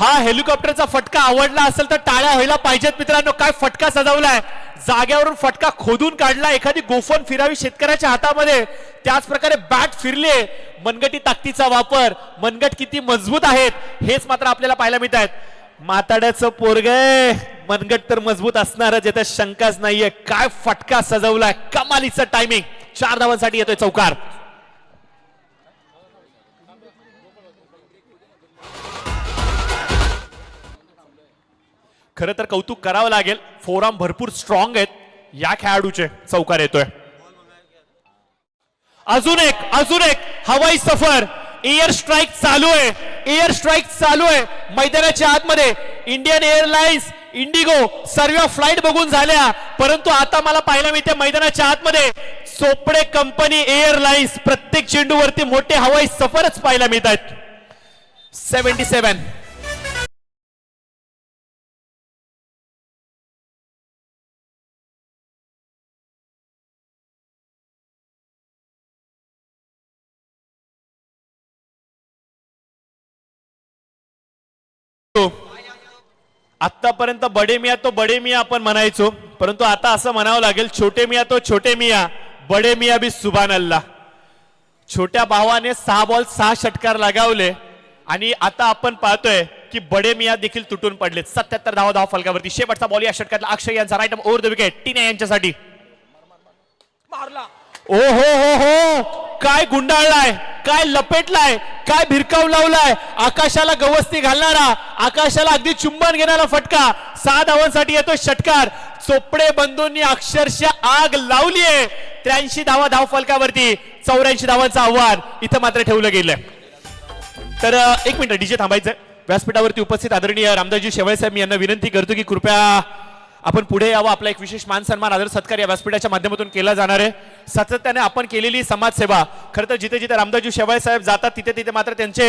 हा हेलिकॉप्टरचा फटका आवडला असेल तर टाळ्या व्हायला पाहिजेत मित्रांनो. काय फटका सजवलाय, जाग्यावरून फटका खोदून काढला, एखादी गोफण फिरावी शेतकऱ्याच्या हातामध्ये, त्याच प्रकारे बॅट फिरले, मनगटी ताकदीचा वापर, मनगट किती मजबूत आहेत हेच मात्र आपल्याला पाहायला मिळत आहेत. माताड्याचं पोरगय, मनगट तर मजबूत असणारच, यात शंकाच नाहीये. काय फटका सजवलाय, कमालीचं टायमिंग. 4 धावांसाठी येतोय चौकार. खरं तर कौतुक करावं लागेल, फोरआर्म भरपूर स्ट्रॉंग आहेत या खेळाडूचे. चौकार येतोय. अजून एक हवाई सफर, एअर स्ट्राईक चालू आहे, एअर स्ट्राईक चालू आहे मैदानाच्या आतमध्ये. इंडियन एअरलाइन्स, इंडिगो सर्व फ्लाईट बघून झाल्या, परंतु आता मला पाहायला मिळते मैदानाच्या आतमध्ये चोपडे कंपनी एअरलाइन्स प्रत्येक चेंडूवरती मोठे हवाई सफरच पाहायला मिळत आहेत. 77. आतापर्यंत बडे मिया तो बडे मिया आपण म्हणायचो, परंतु आता असं म्हणावं लागेल छोटे मिया तो छोटे मिया, बडे मिया भी सुभान अल्लाह. छोट्या भावाने 6 बॉल 6 षटकार लगावले आणि आता आपण पाहतोय की बडे मिया देखील तुटून पडले. 77 धावा फलकावरती. शेवटचा बॉल या षटकातला अक्षय यांचा राईट ओव्हर द विकेट. टीना यांच्यासाठी मारला. ओ हो, काय गुंडाळलाय, काय लपेटलाय, काय भिरकाव लावलाय. आकाशाला गवसती घालणारा, आकाशाला अगदी चुंबन घेणारा फटका. 6 धावांसाठी येतो षटकार. चोपडे बंधूंनी अक्षरशः आग लावलीये. 83 धावा धाव फलकावरती. 84 धावांचं आव्हान इथं मात्र ठेवलं गेलंय. तर 1 मिनिट डीजे थांबायचं. व्यासपीठावरती उपस्थित आदरणीय रामदासजी शेवाळे साहेब, मी यांना विनंती करतो की कृपया आपण पुढे यावं. आपला एक विशेष मान सन्मान आदर सत्कार या व्यासपीठाच्या माध्यमातून केला जाणार आहे. सातत्याने आपण केलेली समाजसेवा, खरं तर जिथे जिथे रामदासजी शेवाळे साहेब जातात तिथे तिथे मात्र त्यांचे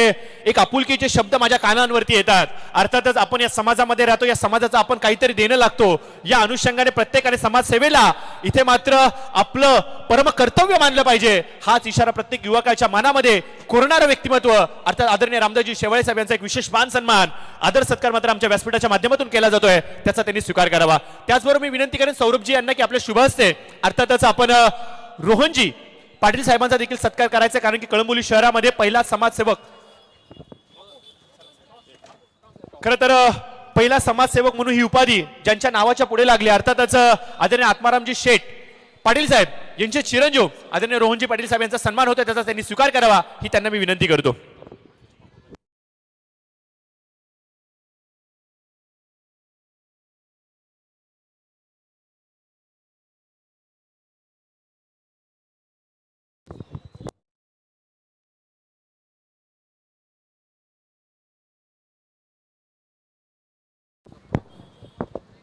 एक आपुलकीचे शब्द माझ्या कानांवरती येतात. अर्थातच आपण या समाजामध्ये राहतो, या समाजाचं आपण काहीतरी देणं लागतो. या अनुषंगाने प्रत्येकाने समाजसेवेला इथे मात्र आपलं परम कर्तव्य मानलं पाहिजे. हाच इशारा प्रत्येक युवकाच्या मनामध्ये कोरणारं व्यक्तिमत्व अर्थात आदरणीय रामदासजी शेवाळे साहेब यांचा एक विशेष मान सन्मान आदर सत्कार मात्र आमच्या व्यासपीठाच्या माध्यमातून केला जातोय, त्याचा त्यांनी स्वीकार करावा. त्याचबरोबर मी विनंती करेन सौरभजी यांना की आपल्या शुभ हस्ते अर्थातच आपण रोहनजी पाटील साहेबांचा देखील सत्कार करायचा, कारण की कळंबोली शहरामध्ये पहिला समाजसेवक, खरं तर पहिला समाजसेवक म्हणून ही उपाधी ज्यांच्या नावाच्या पुढे लागली अर्थातच आदरणीय आत्मारामजी शेठ पाटील साहेब यांचे चिरंजीव आदरणीय रोहनजी पाटील साहेब यांचा सन्मान होतो, त्याचा त्यांनी स्वीकार करावा ही त्यांना मी विनंती करतो.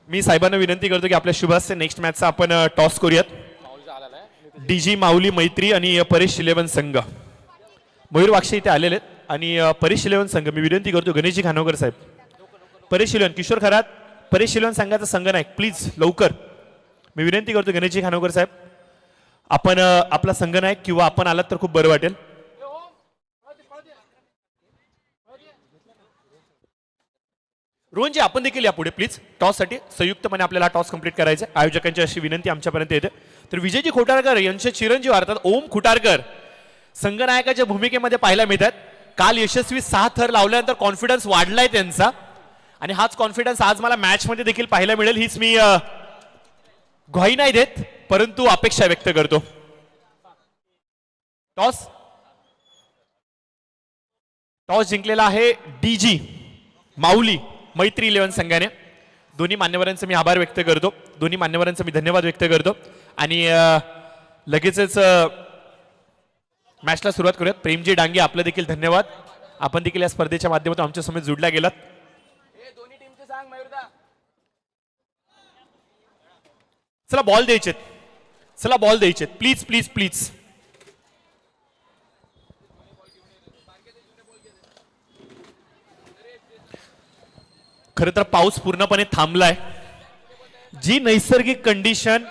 मी साहेबांना विनंती करतो की आपल्या शुभ हस्ते नेक्स्ट मॅचचा आपण टॉस करूयात. डीजी माऊली मैत्री आणि परेश 11 संघ, मयूर वाक्षे इथे आलेले आहेत आणि परेश 11 संघ मी विनंती करतो गणेशजी खानोकर साहेब, परेश 11 किशोर खरात, परेश 11 संघाचा संघनायक प्लीज लवकर मी विनंती करतो गणेशजी खानोकर साहेब, आपण आपला संघनायक किंवा आपण आलात तर खूप बरं वाटेल. रोहनजी आपण देखील या पुढे प्लीज. टॉस साठी संयुक्तपणे आपल्याला टॉस कंप्लीट करायचं. आयोजकांची अशी विनंती आमच्यापर्यंत येते. तर विजयजी खोटारकर यांचे चिरंजीव अर्थात ओम खुटारकर संघनायकाच्या भूमिकेमध्ये पाहायला मिळतात. काल यशस्वी 6 थर लावल्यानंतर कॉन्फिडन्स वाढलाय त्यांचा आणि हाच कॉन्फिडन्स आज मला मॅच मध्ये देखील पाहायला मिळेल हीच मी ग्वाही नाही देत परंतु अपेक्षा व्यक्त करतो. टॉस जिंकलेला आहे डीजी माऊली मैत्री 11 संघाने. दोन्ही मान्यवरांचे मी आभार व्यक्त करतो, दोन्ही मान्यवरांचे मी धन्यवाद व्यक्त करतो आणि लगेचच मॅचला सुरुवात करूयात. प्रेमजी डांगे आपलं देखील धन्यवाद, आपण देखील या स्पर्धेच्या माध्यमातून आमच्या समोर जुडल्या गेलात. दोन्ही टीमचे सांग मयूरदा. चला बॉल द्यायचे, चला बॉल द्यायचे प्लीज प्लीज प्लीज. खरं तर पाऊस पूर्णपणे थांबलाय. जी नैसर्गिक कंडिशन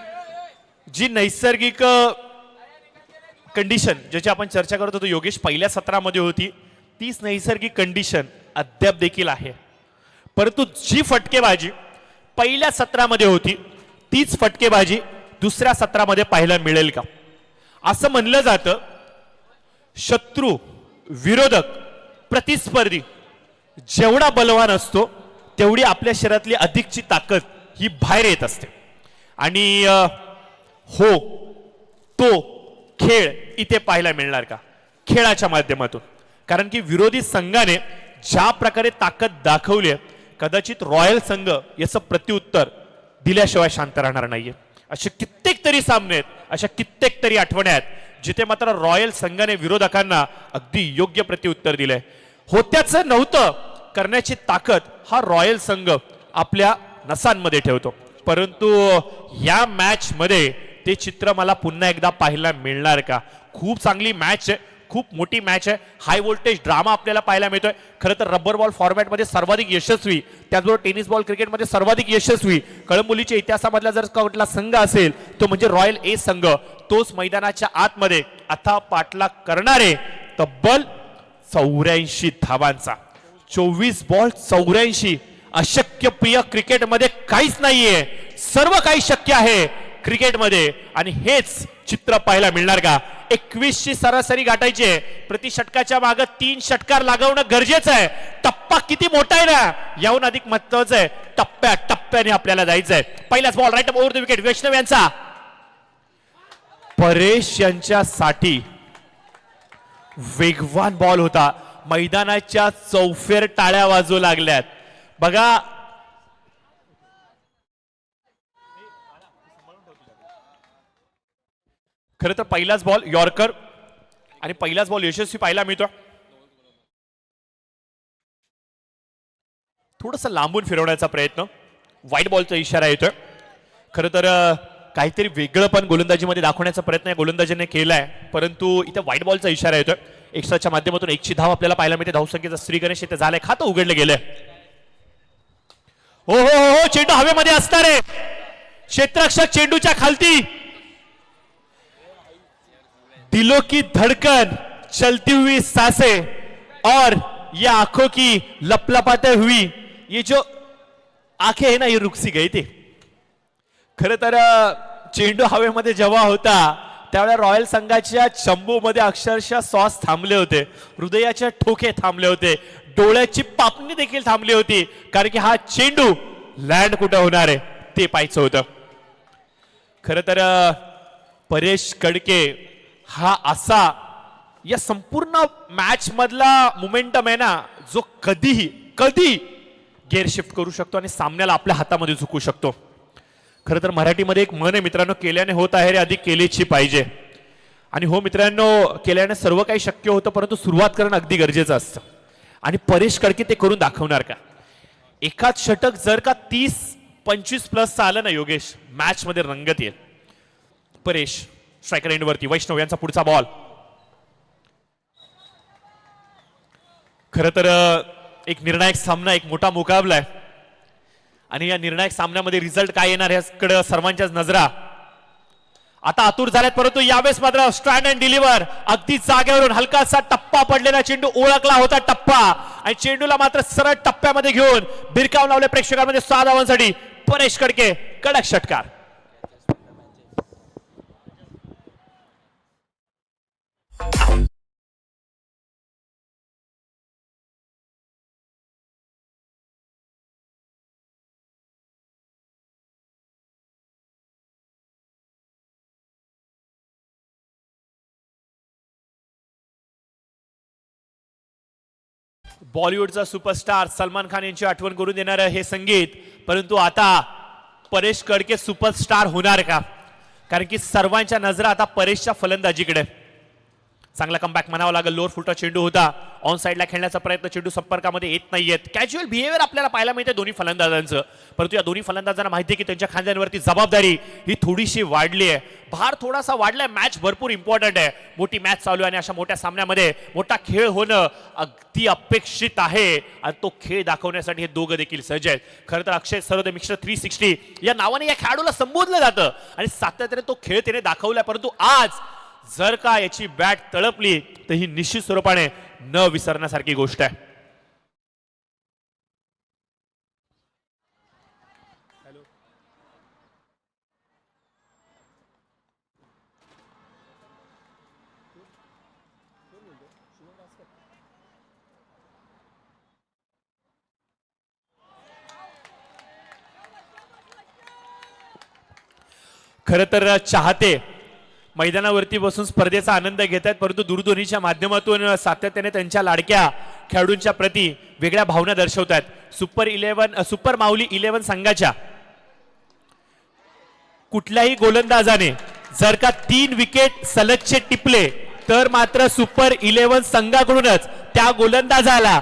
ज्याची आपण चर्चा करत होतो योगेश पहिल्या सत्रामध्ये होती, तीच नैसर्गिक कंडिशन अद्याप देखील आहे. परंतु जी फटकेबाजी पहिल्या सत्रामध्ये होती तीच फटकेबाजी दुसऱ्या सत्रामध्ये पाहायला मिळेल का? असं म्हणलं जातं, शत्रू विरोधक प्रतिस्पर्धी जेवढा बलवान असतो तेवढी आपल्या शरीरातली अधिकची ताकद ही बाहेर येत असते. आणि हो, तो खेळ इथे पाहायला मिळणार का? खेळाच्या माध्यमातून. कारण की विरोधी संघाने ज्या प्रकारे ताकद दाखवली आहे, कदाचित रॉयल संघ याचं प्रत्युत्तर दिल्याशिवाय शांत राहणार नाहीये. असे कित्येक तरी सामने आहेत, अशा कित्येक तरी आठवणी आहेत जिथे मात्र रॉयल संघाने विरोधकांना अगदी योग्य प्रत्युत्तर दिलंय. होत्याचं नव्हतं करण्याची ताकद हा रॉयल संघ आपल्या नसांमध्ये ठेवतो. परंतु या मॅच मध्ये ते चित्र मला पुन्हा एकदा पाहायला मिळणार का? खूप चांगली मॅच आहे, खूप मोठी मॅच आहे, हाय व्होल्टेज ड्रामा आपल्याला पाहायला मिळतोय. खरं तर रबर बॉल फॉर्मॅटमध्ये सर्वाधिक यशस्वी, त्याचबरोबर टेनिस बॉल क्रिकेटमध्ये सर्वाधिक यशस्वी कळंबोलीच्या इतिहासामधला जर कुठला संघ असेल तो म्हणजे रॉयल ए संघ. तोच मैदानाच्या आतमध्ये अथाह पाठलाग करणारे तब्बल 84 धावांचा, 24 बॉल 84. अशक्य प्रिय क्रिकेटमध्ये काहीच नाहीये, सर्व काही शक्य आहे क्रिकेटमध्ये. आणि हेच चित्र पाहायला मिळणार का? 21 ची सरासरी गाठायची आहे, प्रति षटकाच्या मागे 3 षटकार लागवणं गरजेचं आहे. टप्पा किती मोठा आहे ना, याहून अधिक महत्वाचं आहे टप्प्या टप्प्याने आपल्याला जायचंय. पहिलाच ball right over the wicket, Vaishnav यांचा. परेश यांच्यासाठी वेगवान बॉल होता, मैदानाच्या चौफेर टाळ्या वाजू लागल्यात. बघा, खरं तर पहिलाच बॉल यॉर्कर आणि पहिलाच बॉल यशस्वी पाहायला मिळतो. थोडस लांबून फिरवण्याचा प्रयत्न, व्हाईट बॉलचा इशारा येतोय. खरं तर काहीतरी वेगळं पण गोलंदाजीमध्ये दाखवण्याचा प्रयत्न या गोलंदाजीने केलाय, परंतु इथे व्हाईट बॉलचा इशारा येतोय. एक्स्ट्राच्या माध्यमातून 1ची धाव आपल्याला पाहायला मिळते. धावसंख्येचा श्री गणेश इथे झालंय, खातं उघडलं गेलंय. हो हो हो, चेंडू हवेमध्ये असणार आहे, क्षेत्ररक्षक चेंडूच्या खालती. दिलों की धड़कन, चलती हुई सांसें और ये आंखों की लपलपाते हुई ये जो आंखें है ना, ये रुक सी गई थी. खरं तर चेंडू हवेमध्ये जेव्हा होता त्यावेळेला रॉयल संघाच्या चंबूमध्ये अक्षरशः श्वास थांबले होते, हृदयाचे ठोके थांबले होते, डोळ्याची पापणी देखील थांबली होती. कारण की हा चेंडू लँड कुठे होणार आहे ते पाहायचं होतं. खरं तर परेश कडके हा असा या संपूर्ण मॅच मधला मोमेंटम आहे ना, जो कधी गेअर शिफ्ट करू शकतो आणि सामन्याला आपल्या हातामध्ये झुकू शकतो. खरं तर मराठीमध्ये एक म्हण आहे मित्रांनो, केल्याने होत आहे रे अधिक केलेची पाहिजे. आणि हो मित्रांनो, केल्याने सर्व काही शक्य होतं, परंतु सुरुवात करणं अगदी गरजेचं असतं. आणि परेश कडके ते करून दाखवणार का? एखाद षटक जर का 30-25 प्लस आलं ना योगेश, मॅच मध्ये रंगत येईल. परेश स्ट्रायकर एंडवरती, वैष्णव यांचा पुढचा बॉल. खरं तर एक निर्णायक सामना, एक मोठा मुकाबला आहे आणि या निर्णायक सामन्यामध्ये रिझल्ट काय येणार याकडे सर्वांच्याच नजरा आता आतुर झाल्यात. परंतु यावेळेस मात्र स्ट्रँड अँड डिलिव्हर, अगदी जागेवरून हलकासा टप्पा पडलेला चेंडू ओळखला होता टप्पा, आणि चेंडूला मात्र सरळ टप्प्यामध्ये घेऊन भिरकावून लावले प्रेक्षकांमध्ये 6 धावांसाठी. परेश कडके कडक षटकार. बॉलिवूडचा सुपरस्टार सलमान खान यांची आठवण करून देणारं हे संगीत, परंतु आता परेश कडके सुपरस्टार होणार का? कारण की सर्वांच्या नजरा आता परेशच्या फलंदाजीकडे. चांगला कमबॅक म्हणावा लागेल. लोअर फुलटा चेंडू होता, ऑन साइडला खेळण्याचा प्रयत्न, चेंडू संपर्कामध्ये येत नाहीयेत. कॅज्युअल बिहेवियर आपल्याला पाहायला मिळते दोन्ही फलंदाजांचं, परंतु या दोन्ही फलंदाजांना माहिती आहे की त्यांच्या खांद्यांवरती जबाबदारी ही थोडीशी वाढली आहे, भार थोडासा वाढलाय. मॅच भरपूर इम्पॉर्टंट आहे, मोठी मॅच चालू आहे आणि अशा मोठ्या सामन्यामध्ये मोठा खेळ होणं अगदी अपेक्षित आहे आणि तो खेळ दाखवण्यासाठी हे दोघं देखील सज्ज आहेत. खरं तर अक्षय सरोदे मिस्टर 360 या नावाने या खेळाडूला संबोधलं जातं आणि सातत्याने तो खेळ त्याने दाखवलाय. परंतु आज जर का याची बॅट तळपली तर ही निश्चित स्वरूपाने न विसरण्यासारखी गोष्ट आहे. खरं तर चाहते मैदानावरती बसून स्पर्धेचा आनंद घेत आहेत, परंतु दूरध्वनीच्या माध्यमातून सातत्याने त्यांच्या लाडक्या खेळाडूंच्या प्रती वेगळ्या भावना दर्शवतात. सुपर माऊली 11 संघाच्या कुठल्याही गोलंदाजाने जर का 3 विकेट सलगचे टिपले तर मात्र सुपर 11 संघाकडूनच त्या गोलंदाजाला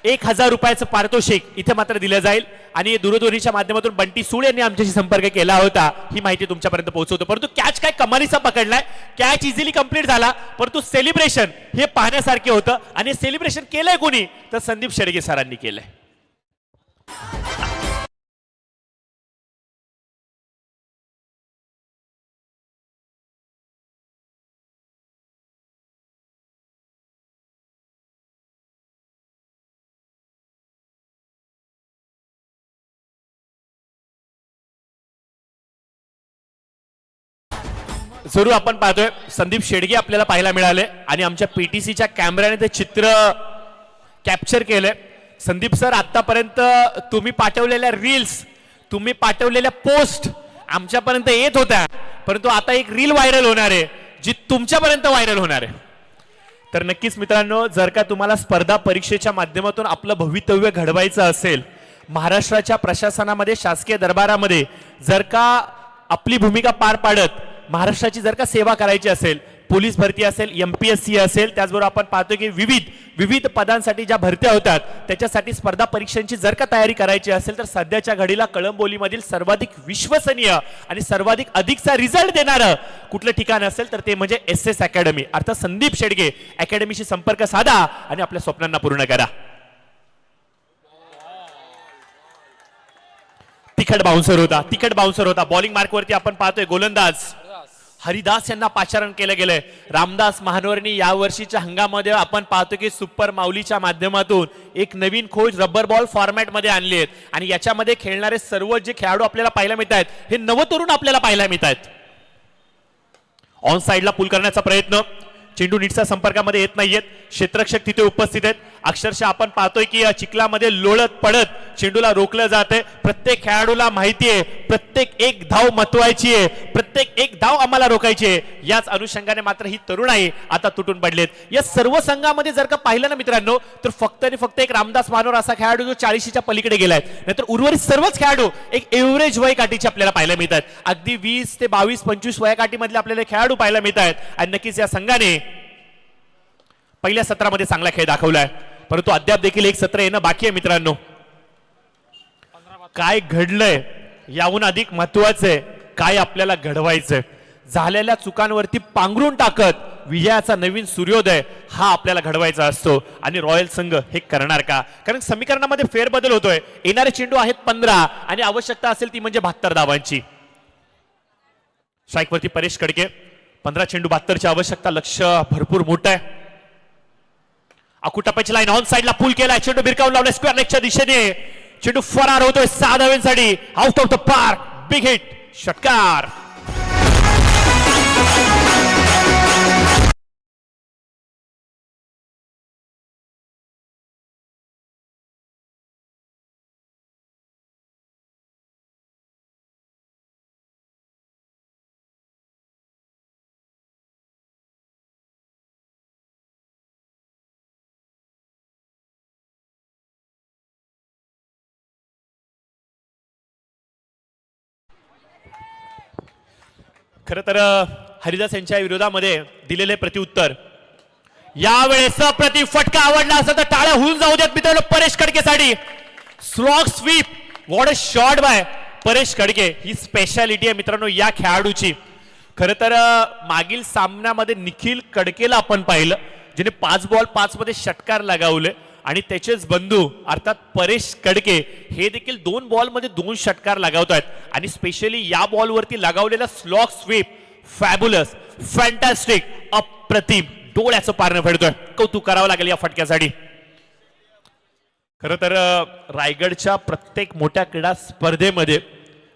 1000 रुपयाचं पारितोषिक इथे मात्र दिलं जाईल. आणि दूरध्वनीच्या माध्यमातून बंटी सूळ यांनी आमच्याशी संपर्क केला होता, ही माहिती तुमच्यापर्यंत पोहोचवतो. परंतु कॅच काय कमालीचा पकडलाय, कॅच इझिली कंप्लीट झाला, परंतु सेलिब्रेशन हे पाहण्यासारखे होतं. आणि सेलिब्रेशन केलंय कोणी तर संदीप शेडगे सरांनी केलंय. जरूर आपण पाहतोय संदीप शेडगे आपल्याला पाहायला मिळाले आणि आमच्या पीटीसीच्या कॅमेऱ्याने ते चित्र कॅप्चर केलंय. संदीप सर, आतापर्यंत तुम्ही पाठवलेल्या रील्स, तुम्ही पाठवलेल्या पोस्ट आमच्यापर्यंत येत होत्या, परंतु आता एक रील व्हायरल होणार आहे जी तुमच्यापर्यंत व्हायरल होणार आहे. तर नक्कीच मित्रांनो, जर का तुम्हाला स्पर्धा परीक्षेच्या माध्यमातून आपलं भवितव्य घडवायचं असेल, महाराष्ट्राच्या प्रशासनामध्ये, शासकीय दरबारामध्ये जर का आपली भूमिका पार पाडत महाराष्ट्राची जर का सेवा करायची असेल, पोलीस भरती असेल, एमपीएससी असेल, त्याचबरोबर आपण पाहतो की विविध पदांसाठी ज्या भरत्या होतात त्याच्यासाठी स्पर्धा परीक्षांची जर का तयारी करायची असेल तर सध्याच्या घडीला कळंबोलीमधील सर्वाधिक विश्वसनीय आणि सर्वाधिक अधिकचा रिझल्ट देणारं कुठलं ठिकाण असेल तर ते म्हणजे SS अकॅडमी, अर्थात संदीप शेडगे अकॅडमीशी संपर्क साधा आणि आपल्या स्वप्नांना पूर्ण करा. तिखट बाउन्सर होता. बॉलिंग मार्कवरती आपण पाहतोय गोलंदाज हरिदास यांना पाचारण केलं गेलंय. रामदास महानवरनी या वर्षीच्या हंगामामध्ये आपण पाहतो की सुपर माऊलीच्या माध्यमातून एक नवीन खोज रबर बॉल फॉर्मॅटमध्ये आणली आहेत आणि याच्यामध्ये खेळणारे सर्व जे खेळाडू आपल्याला पाहायला मिळत आहेत हे नवतरुण आपल्याला पाहायला मिळत आहेत. ऑन साइडला पुल करण्याचा प्रयत्न, चेंडू नीटच्या संपर्कामध्ये येत नाहीयेत, क्षेत्ररक्षक तिथे उपस्थित आहेत. अक्षरशः आपण पाहतोय की चिखलामध्ये लोळत पडत चेंडूला रोखलं जाते. प्रत्येक खेळाडूला माहिती आहे प्रत्येक एक धाव महत्वाची आहे, प्रत्येक एक धाव आम्हाला रोखायची आहे. याच अनुषंगाने मात्र ही तरुणाई आता तुटून पडलेत. या सर्व संघामध्ये जर का पाहिलं ना मित्रांनो तर फक्त आणि फक्त एक रामदास मानोर असा खेळाडू जो 40च्या पलीकडे गेलाय, नाहीतर उर्वरित सर्वच खेळाडू एक एव्हरेज वय काठीचे आपल्याला पाहायला मिळतात. अगदी 20 ते 22-25 वयाकाठीमधले आपल्याला खेळाडू पाहायला मिळत आहेत. आणि नक्कीच या संघाने पहिल्या सत्रामध्ये चांगला खेळ दाखवलाय, परंतु अद्याप देखील एक सत्र येणं बाकी आहे. मित्रांनो, काय घडलंय याहून अधिक महत्वाचं आहे काय आपल्याला घडवायचंय. झालेल्या चुकांवरती पांघरून टाकत विजयाचा नवीन सूर्योदय हा आपल्याला घडवायचा असतो. आणि रॉयल संघ हे करणार का? कारण समीकरणामध्ये फेरबदल होतोय. येणारे चेंडू आहेत 15 आणि आवश्यकता असेल ती म्हणजे 72 धावांची. स्ट्राईकवरती परेश कडके, 15 चेंडू 72ची आवश्यकता. लक्ष भरपूर मोठं आहे. अकुटप्प्याची लाईन ऑन साइडला पूल केलाय, चेंडू भिरकावून लावलाय स्क्वेअर लेगच्या दिशेने. चेंडू फरार होतोय 6 धावांसाठी. Out of the park, big hit, षटकार. खरं तर हरिदास यांच्या विरोधामध्ये दिलेले प्रत्युत्तर यावेळेस प्रति फटका आवडला असं तर टाळ्या होऊन जाऊ देत मित्रांनो परेश कडकेसाठी. Slog sweep, what a shot by Paresh Kadke. ही स्पेशालिटी आहे मित्रांनो या खेळाडूची. खरं तर मागील सामन्यामध्ये निखिल कडकेला आपण पाहिलं जिने 5 बॉल 5 मध्ये षटकार लगावले आणि त्याचेच बंधू अर्थात परेश कडके हे देखील 2 बॉलमध्ये 2 षटकार लगावतात. आणि स्पेशली या बॉलवरती लगावलेला स्लॉग स्वीप फॅब्युलस, फॅन्टॅस्टिक, अप्रतिम, डोळ्याचं पारणं फेडतोय. कौतुक करावं लागेल या फटक्यासाठी. खरं तर रायगडच्या प्रत्येक मोठ्या क्रीडा स्पर्धेमध्ये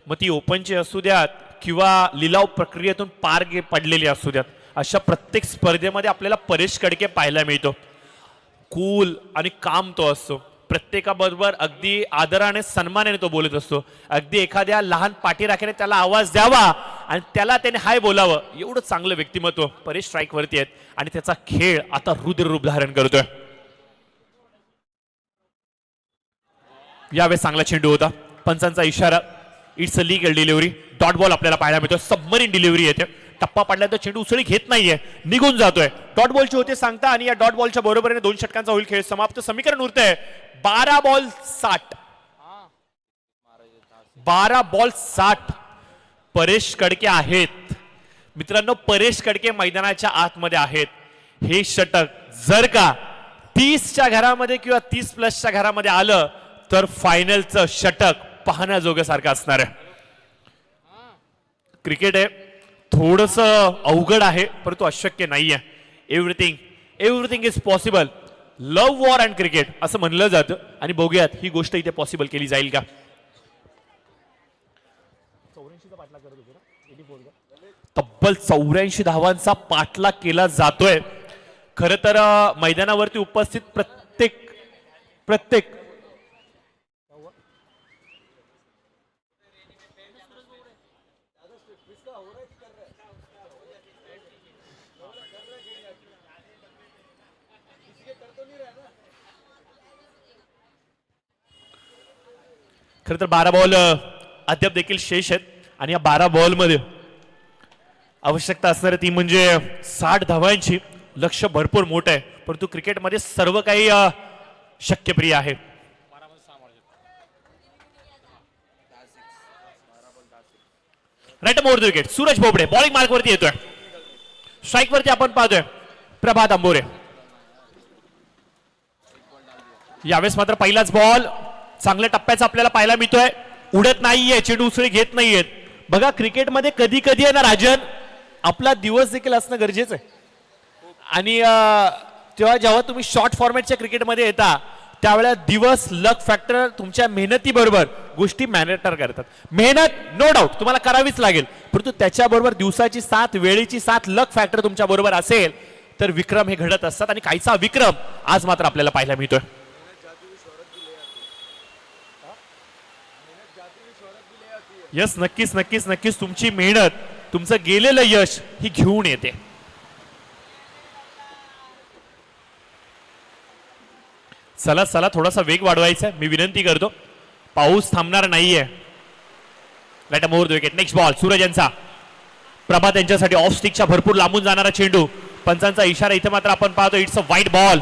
मग ती ओपनची असू द्यात किंवा लिलाव प्रक्रियेतून पार पडलेली असू द्यात, अशा प्रत्येक स्पर्धेमध्ये आपल्याला परेश कडके पाहायला मिळतो. कूल आणि काम तो असतो. प्रत्येकाबरोबर अगदी आदराने सन्मानाने तो बोलत असतो. अगदी एखाद्या लहान पाठीराख्याने त्याला आवाज द्यावा आणि त्याला त्याने हाय बोलावं, एवढं चांगलं व्यक्तिमत्व परेश स्ट्राईक वरती आहेत आणि त्याचा खेळ आता रुद्र रूप धारण करतोय. यावेळेस चांगला चेंडू होता. पंचांचा इशारा. It's a legal delivery. Dot ball आपल्याला पाहायला मिळतो. सबमरीन डिलिव्हरी येते. टप्पा पडला तर चेंडू उसळी घेत नाहीये, निघून जातोय. डॉट बॉलची होते सांगता आणि या डॉट बॉलच्या बरोबरीने 2 षटकांचा होईल खेळ समाप्त. समीकरण उरतंय 12 बॉल 60. 12 बॉल 60 परेश कडके आहेत मित्रांनो. परेश कडके मैदानाच्या आतमध्ये आहेत. हे षटक जर का 30च्या घरामध्ये किंवा 30+ घरामध्ये आलं तर फायनलचं षटक पाहण्याजोगं सारखं असणार आहे. क्रिकेट आहे, थोडस अवघड आहे परंतु अशक्य नाहीये. Everything is possible. Love war and cricket असं म्हणलं जातं आणि बघूयात ही गोष्ट इथे पॉसिबल केली जाईल का. तब्बल 84 धावांचा पाठलाग केला जातोय. खर तर मैदानावरती उपस्थित प्रत्येक खर तर 12 बॉल अद्याप देखील शेष आहेत आणि या 12 बॉलमध्ये आवश्यकता असणारी ती म्हणजे 60 धावांची. लक्ष भरपूर मोठं आहे परंतु क्रिकेटमध्ये सर्व काही शक्यप्रिय आहे. Right more the wicket. Suraj Bobde bowling mark वरती येतोय. स्ट्राईक वरती आपण पाहतोय प्रभात आंबोरे. यावेळेस मात्र पहिलाच बॉल चांगल्या टप्प्याचा आपल्याला पाहायला मिळतोय. उडत नाहीये, चेंडू उसळी घेत नाहीयेत. बघा क्रिकेटमध्ये कधी कधी आहे ना राजन, आपला दिवस देखील असणं गरजेचं आहे. आणि जेव्हा तुम्ही शॉर्ट फॉर्मॅटच्या क्रिकेटमध्ये येता त्यावेळेला दिवस लक फॅक्टर तुमच्या मेहनतीबरोबर गोष्टी मॅनेटर करतात. मेहनत नो डाऊट तुम्हाला करावीच लागेल परंतु त्याच्याबरोबर दिवसाची साथ, वेळेची साथ, लक फॅक्टर तुमच्या बरोबर असेल तर विक्रम हे घडत असतात आणि काहीचा विक्रम आज मात्र आपल्याला पाहायला मिळतोय. यस, नक्कीच तुमची मेहनत, तुमचं गेलेलं यश ही घेऊन येते. चला थोडासा वेग वाढवायचा मी विनंती करतो. पाऊस थांबणार नाहीये. Let more the wicket. Next ball Suraj यांचा. प्रभात यांच्यासाठी ऑफ स्टिकच्या भरपूर लांबून जाणारा चेंडू. पंचांचा इशारा इथे मात्र आपण पाहतो. इट्स अ वाईट बॉल.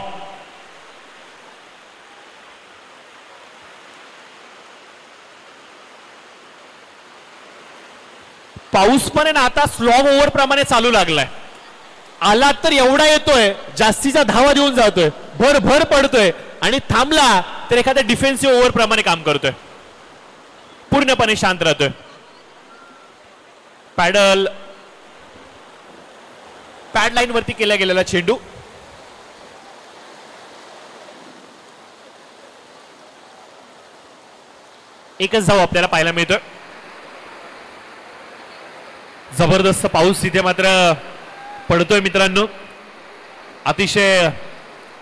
पाऊस पण आहे ना आता स्लॉग ओव्हर प्रमाणे चालू लागलाय. आला तर एवढा येतोय, जास्तीचा धावा देऊन जातोय, भर पडतोय आणि थांबला तर एखाद्या डिफेन्सिव्ह ओव्हर प्रमाणे काम करतोय. पूर्णपणे शांत राहतोय. पॅड लाईन वरती केला गेलेला चेंडू. एकच धाव आपल्याला पाहायला मिळतोय. जबरदस्त पाऊस तिथे मात्र पडतोय मित्रांनो. अतिशय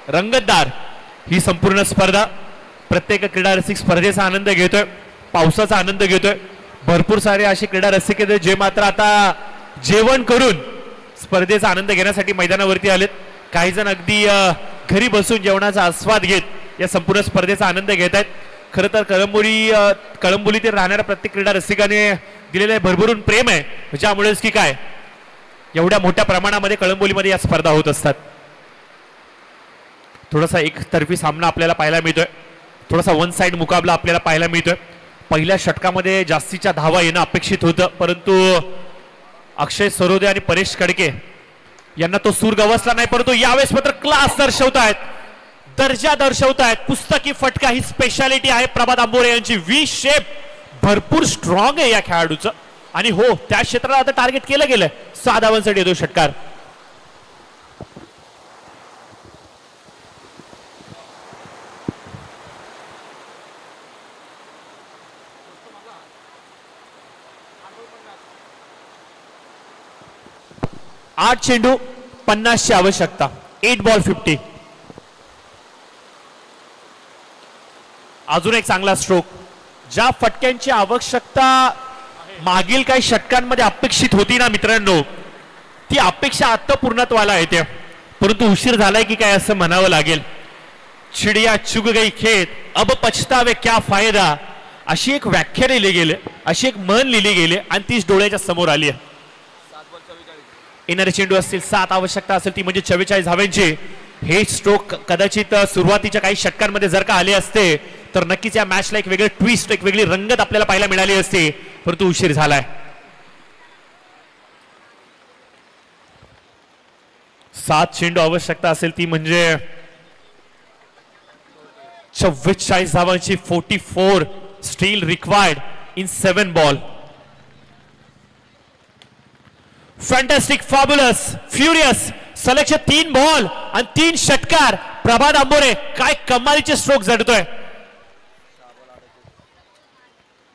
रंगतदार ही संपूर्ण स्पर्धा. प्रत्येक क्रीडा रसिक स्पर्धेचा आनंद घेतोय, पावसाचा आनंद घेतोय. भरपूर सारे असे क्रीडा रसिक आहेत जे मात्र आता जेवण करून स्पर्धेचा आनंद घेण्यासाठी मैदानावरती आलेत. काही जण अगदी घरी बसून जेवणाचा आस्वाद घेत या संपूर्ण स्पर्धेचा आनंद घेत आहेत. खरं तर कळंबोलीतील राहणाऱ्या प्रत्येक क्रीडा रसिकाने दिलेले भरभरून प्रेम आहे, ज्यामुळेच की काय एवढ्या मोठ्या प्रमाणामध्ये कळंबोलीमध्ये या स्पर्धा होत असतात. थोडासा एकतर्फी सामना आपल्याला पाहायला मिळतोय. थोडासा वन साइड मुकाबला आपल्याला पाहायला मिळतोय. पहिल्या षटकामध्ये जास्तीच्या धावा येणं अपेक्षित होतं परंतु अक्षय सरोदे आणि परेश कडके यांना तो सूर गवसला नाही. परंतु यावेळेस मात्र क्लास दर्शवतायत, दर्जा दर्शवतायत. पुस्तकी फटका ही स्पेशालिटी आहे प्रभात आंबोरे यांची. व्ही शेप भरपूर स्ट्रॉंग आहे या खेळाडूचं आणि हो त्या क्षेत्राला आता टार्गेट केलं गेलंय. 6 धावांसाठी येतो षटकार. 8 चेंडू 50 ची आवश्यकता. 8 बॉल 50. अजून एक चांगला स्ट्रोक. ज्या फटक्यांची आवश्यकता मागील काही षटकांमध्ये अपेक्षित होती ना मित्रांनो, ती अपेक्षा आता पूर्णत्वाला येते. परंतु उशीर झालाय की काय असं म्हणावं लागेल. चिडिया चुग गई खेत अब पछतावे क्या फायदा, अशी एक व्याख्या लिहिली गेली, अशी एक म्हण लिहिली गेली आणि तीच डोळ्याच्या समोर आली आहे. येणारे चेंडू असतील 7, आवश्यकता असेल ती म्हणजे 44 धाव्यांची. हे स्ट्रोक कदाचित सुरुवातीच्या काही षटकांमध्ये जर का आले असते तर नक्कीच या मॅचला एक वेगळे ट्विस्ट, एक वेगळी रंगत आपल्याला पाहायला मिळाली असते. परंतु उशीर झालाय. 7 चेंडू आवश्यकता असेल ती म्हणजे 44 धावांची. 44 still required in 7 ball. Fantastic, fabulous, furious. सलगचे 3 बॉल आणि 3 षटकार. प्रभात आंबोरे काय कमालीचे स्ट्रोक झडतोय.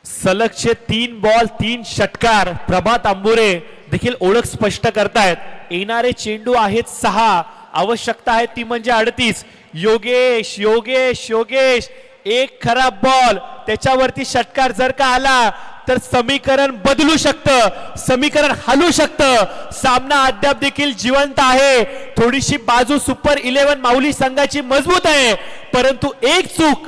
सलगचे 3 बॉल 3 षटकार. प्रभात आंबोरे देखील ओळख स्पष्ट करतायत. येणारे चेंडू आहेत 6, आवश्यकता आहे ती म्हणजे 38. योगेश योगेश योगेश एक खराब बॉल, त्याच्यावरती षटकार जर का आला तर समीकरण बदलू शकतं, समीकरण हलू शकतं. सामना अद्याप देखील जिवंत आहे. थोडीशी बाजू सुपर 11 माऊली संघाची मजबूत आहे, परंतु एक चूक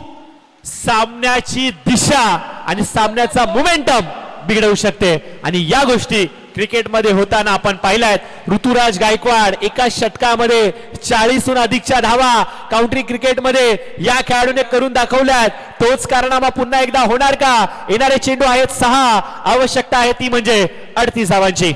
सामन्याची दिशा आणि सामन्याचा मोमेंटम बिघडवू शकते. आणि या गोष्टी क्रिकेटमध्ये होताना आपण पाहिल्यात. ऋतुराज गायकवाड एका षटकामध्ये 40हून अधिकच्या धावा काउंट्री क्रिकेटमध्ये या खेळाडूने करून दाखवल्यात. तोच कारनामा पुन्हा एकदा होणार का. येणारे चेंडू आहेत 6, आवश्यकता आहे ती म्हणजे 38 धावांची.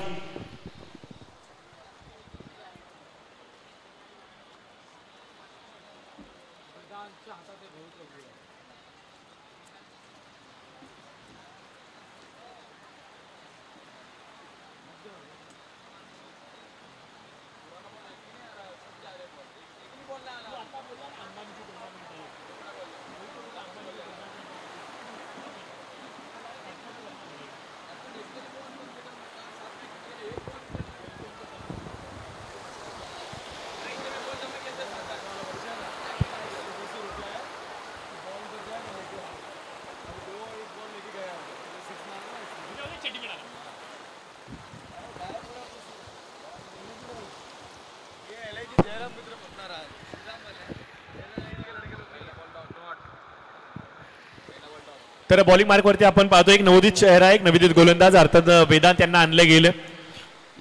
तर बॉलिंग मार्कवरती आपण पाहतो एक नवोदित चेहरा, एक नवोदित गोलंदाज अर्थात वेदांत यांना आणलं गेलं.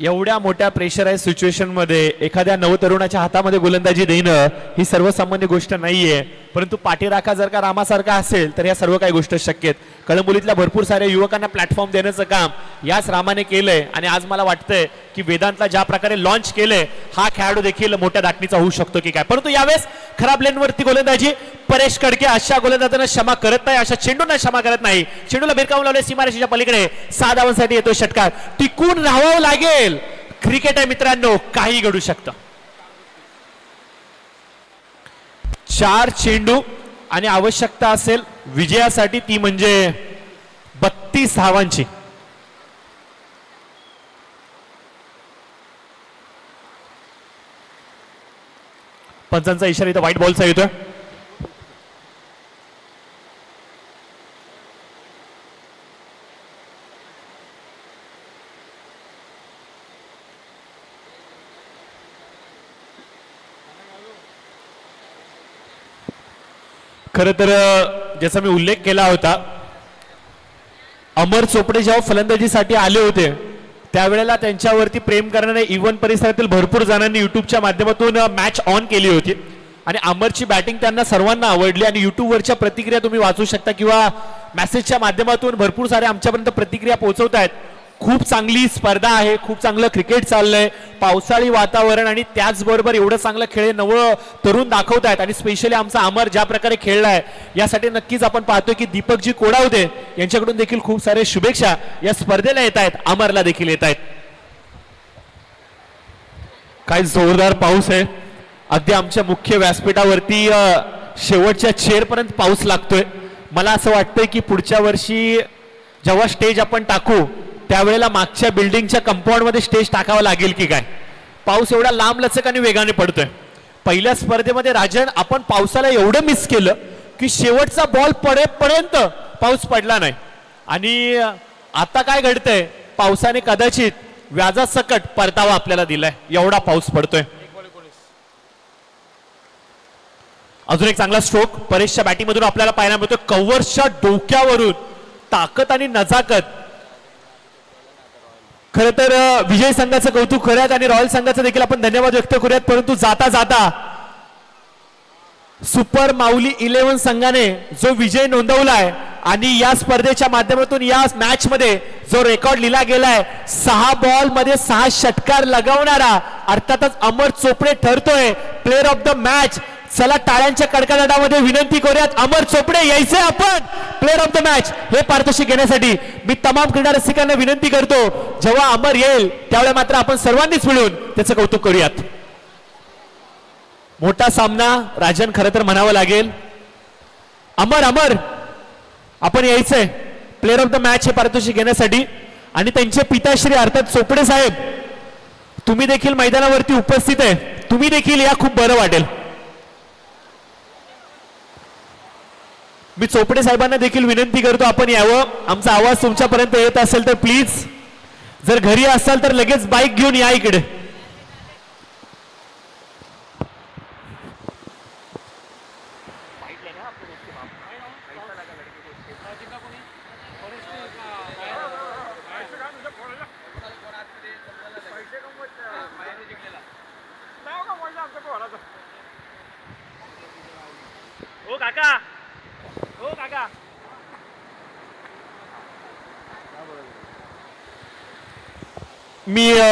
एवढ्या मोठ्या प्रेशराइज सिच्युएशन मध्ये एखाद्या नवतरुणाच्या हातामध्ये गोलंदाजी देणं ही सर्वसामान्य गोष्ट नाहीये. परंतु पाठीराखा जर का रामासारखा असेल तर या सर्व काही गोष्टी शक्य आहेत. कळंबोलीतल्या भरपूर साऱ्या युवकांना प्लॅटफॉर्म देण्याचं काम याच रामाने केलंय. आणि आज मला वाटतंय की वेदांतला ज्या प्रकारे लॉन्च केलंय हा खेळाडू देखील मोठ्या दाटणीचा होऊ शकतो की काय. परंतु यावेळेस खराब लेनवरती गोलंदाजी. परेश कडके अशा गोलंदाजांना क्षमा करत नाही, अशा चेंडूंना क्षमा करत नाही. चेंडूला भिरकावून लावले सीमारेषेच्या पलीकडे. 6 धावांसाठी येतो षटकार. टिकून राहावं लागेल. क्रिकेट आहे मित्रांनो, काही घडू शकतं. 4 चेंडू आणि आवश्यकता असेल विजयासाठी ती म्हणजे 32 धावांची. पंचांचा इशारा इथं व्हाईट बॉलचा येतोय. खरं तर ज्याचा मी उल्लेख केला होता, अमर चोपडे जेव्हा फलंदाजीसाठी आले होते त्यावेळेला त्यांच्यावरती प्रेम करणाऱ्या इव्हन परिसरातील भरपूर जणांनी युट्यूबच्या माध्यमातून मॅच ऑन केली होती आणि अमरची बॅटिंग त्यांना सर्वांना आवडली. आणि युट्यूबवरच्या प्रतिक्रिया तुम्ही वाचू शकता किंवा मेसेजच्या माध्यमातून भरपूर सारे आमच्यापर्यंत प्रतिक्रिया पोहोचवतायत. खूप चांगली स्पर्धा आहे, खूप चांगलं क्रिकेट चाललंय, पावसाळी वातावरण आणि त्याचबरोबर एवढं चांगलं खेळ नवं तरुण दाखवतायत. आणि स्पेशली आमचा अमर ज्या प्रकारे खेळलाय यासाठी नक्कीच आपण पाहतोय की दीपकजी कोडावदे यांच्याकडून देखील खूप सारे शुभेच्छा या स्पर्धेला येत आहेत, अमरला देखील येत आहेत. काय जोरदार पाऊस आहे. अगदी आमच्या मुख्य व्यासपीठावरती शेवटच्या चेअरपर्यंत पाऊस लागतोय. मला असं वाटतंय की पुढच्या वर्षी जेव्हा स्टेज आपण टाकू त्यावेळेला मागच्या बिल्डिंगच्या कंपाऊंड मध्ये स्टेज टाकावं लागेल की काय. पाऊस एवढा लांब लचक आणि वेगाने पडतोय. पहिल्या स्पर्धेमध्ये राजन आपण पावसाला एवढं मिस केलं की शेवटचा बॉल पडेपर्यंत पाऊस पडला नाही. आणि आता काय घडतंय, पावसाने कदाचित व्याजासकट परतावा आपल्याला दिलाय, एवढा पाऊस पडतोय. अजून एक चांगला स्ट्रोक परेशच्या बॅटिंग मधून आपल्याला पाहायला मिळतो. कव्हर्सच्या डोक्यावरून ताकद आणि नजाकत. खर तर विजय संघाचं कौतुक करूयात आणि रॉयल संघाचं देखील आपण धन्यवाद व्यक्त करूयात. परंतु जाता जाता सुपर माऊली 11 संघाने जो विजय नोंदवलाय आणि या स्पर्धेच्या माध्यमातून या मॅच मध्ये जो रेकॉर्ड लिहिला गेलाय, 6 बॉल मध्ये 6 षटकार लगावणारा अर्थातच अमर चोपडे ठरतोय प्लेअर ऑफ द मॅच. चला टाळ्यांच्या कडकडाटामध्ये विनंती करूयात, अमर चोपडे यायचे आपण प्लेअर ऑफ द मॅच हे पारितोषिक घेण्यासाठी. मी तमाम क्रीडा रसिकांना विनंती करतो, जेव्हा अमर येईल त्यावेळेला मात्र आपण सर्वांनीच मिळून त्याचं कौतुक करूयात. मोठा सामना राजन खरं तर म्हणावं लागेल. अमर अमर आपण यायचंय प्लेअर ऑफ द मॅच हे पारितोषिक घेण्यासाठी. आणि त्यांचे पिताश्री अर्थात चोपडे साहेब, तुम्ही देखील मैदानावरती उपस्थित आहे, तुम्ही देखील या, खूप बरं वाटेल. मी चोपडे साहेबांना देखील विनंती करतो आपण यावं. आमचा आवाज तुमच्यापर्यंत येत असेल तर प्लीज, जर घरी असाल तर लगेच बाईक घेऊन या इकडे. ओ काका, ओ काका. मी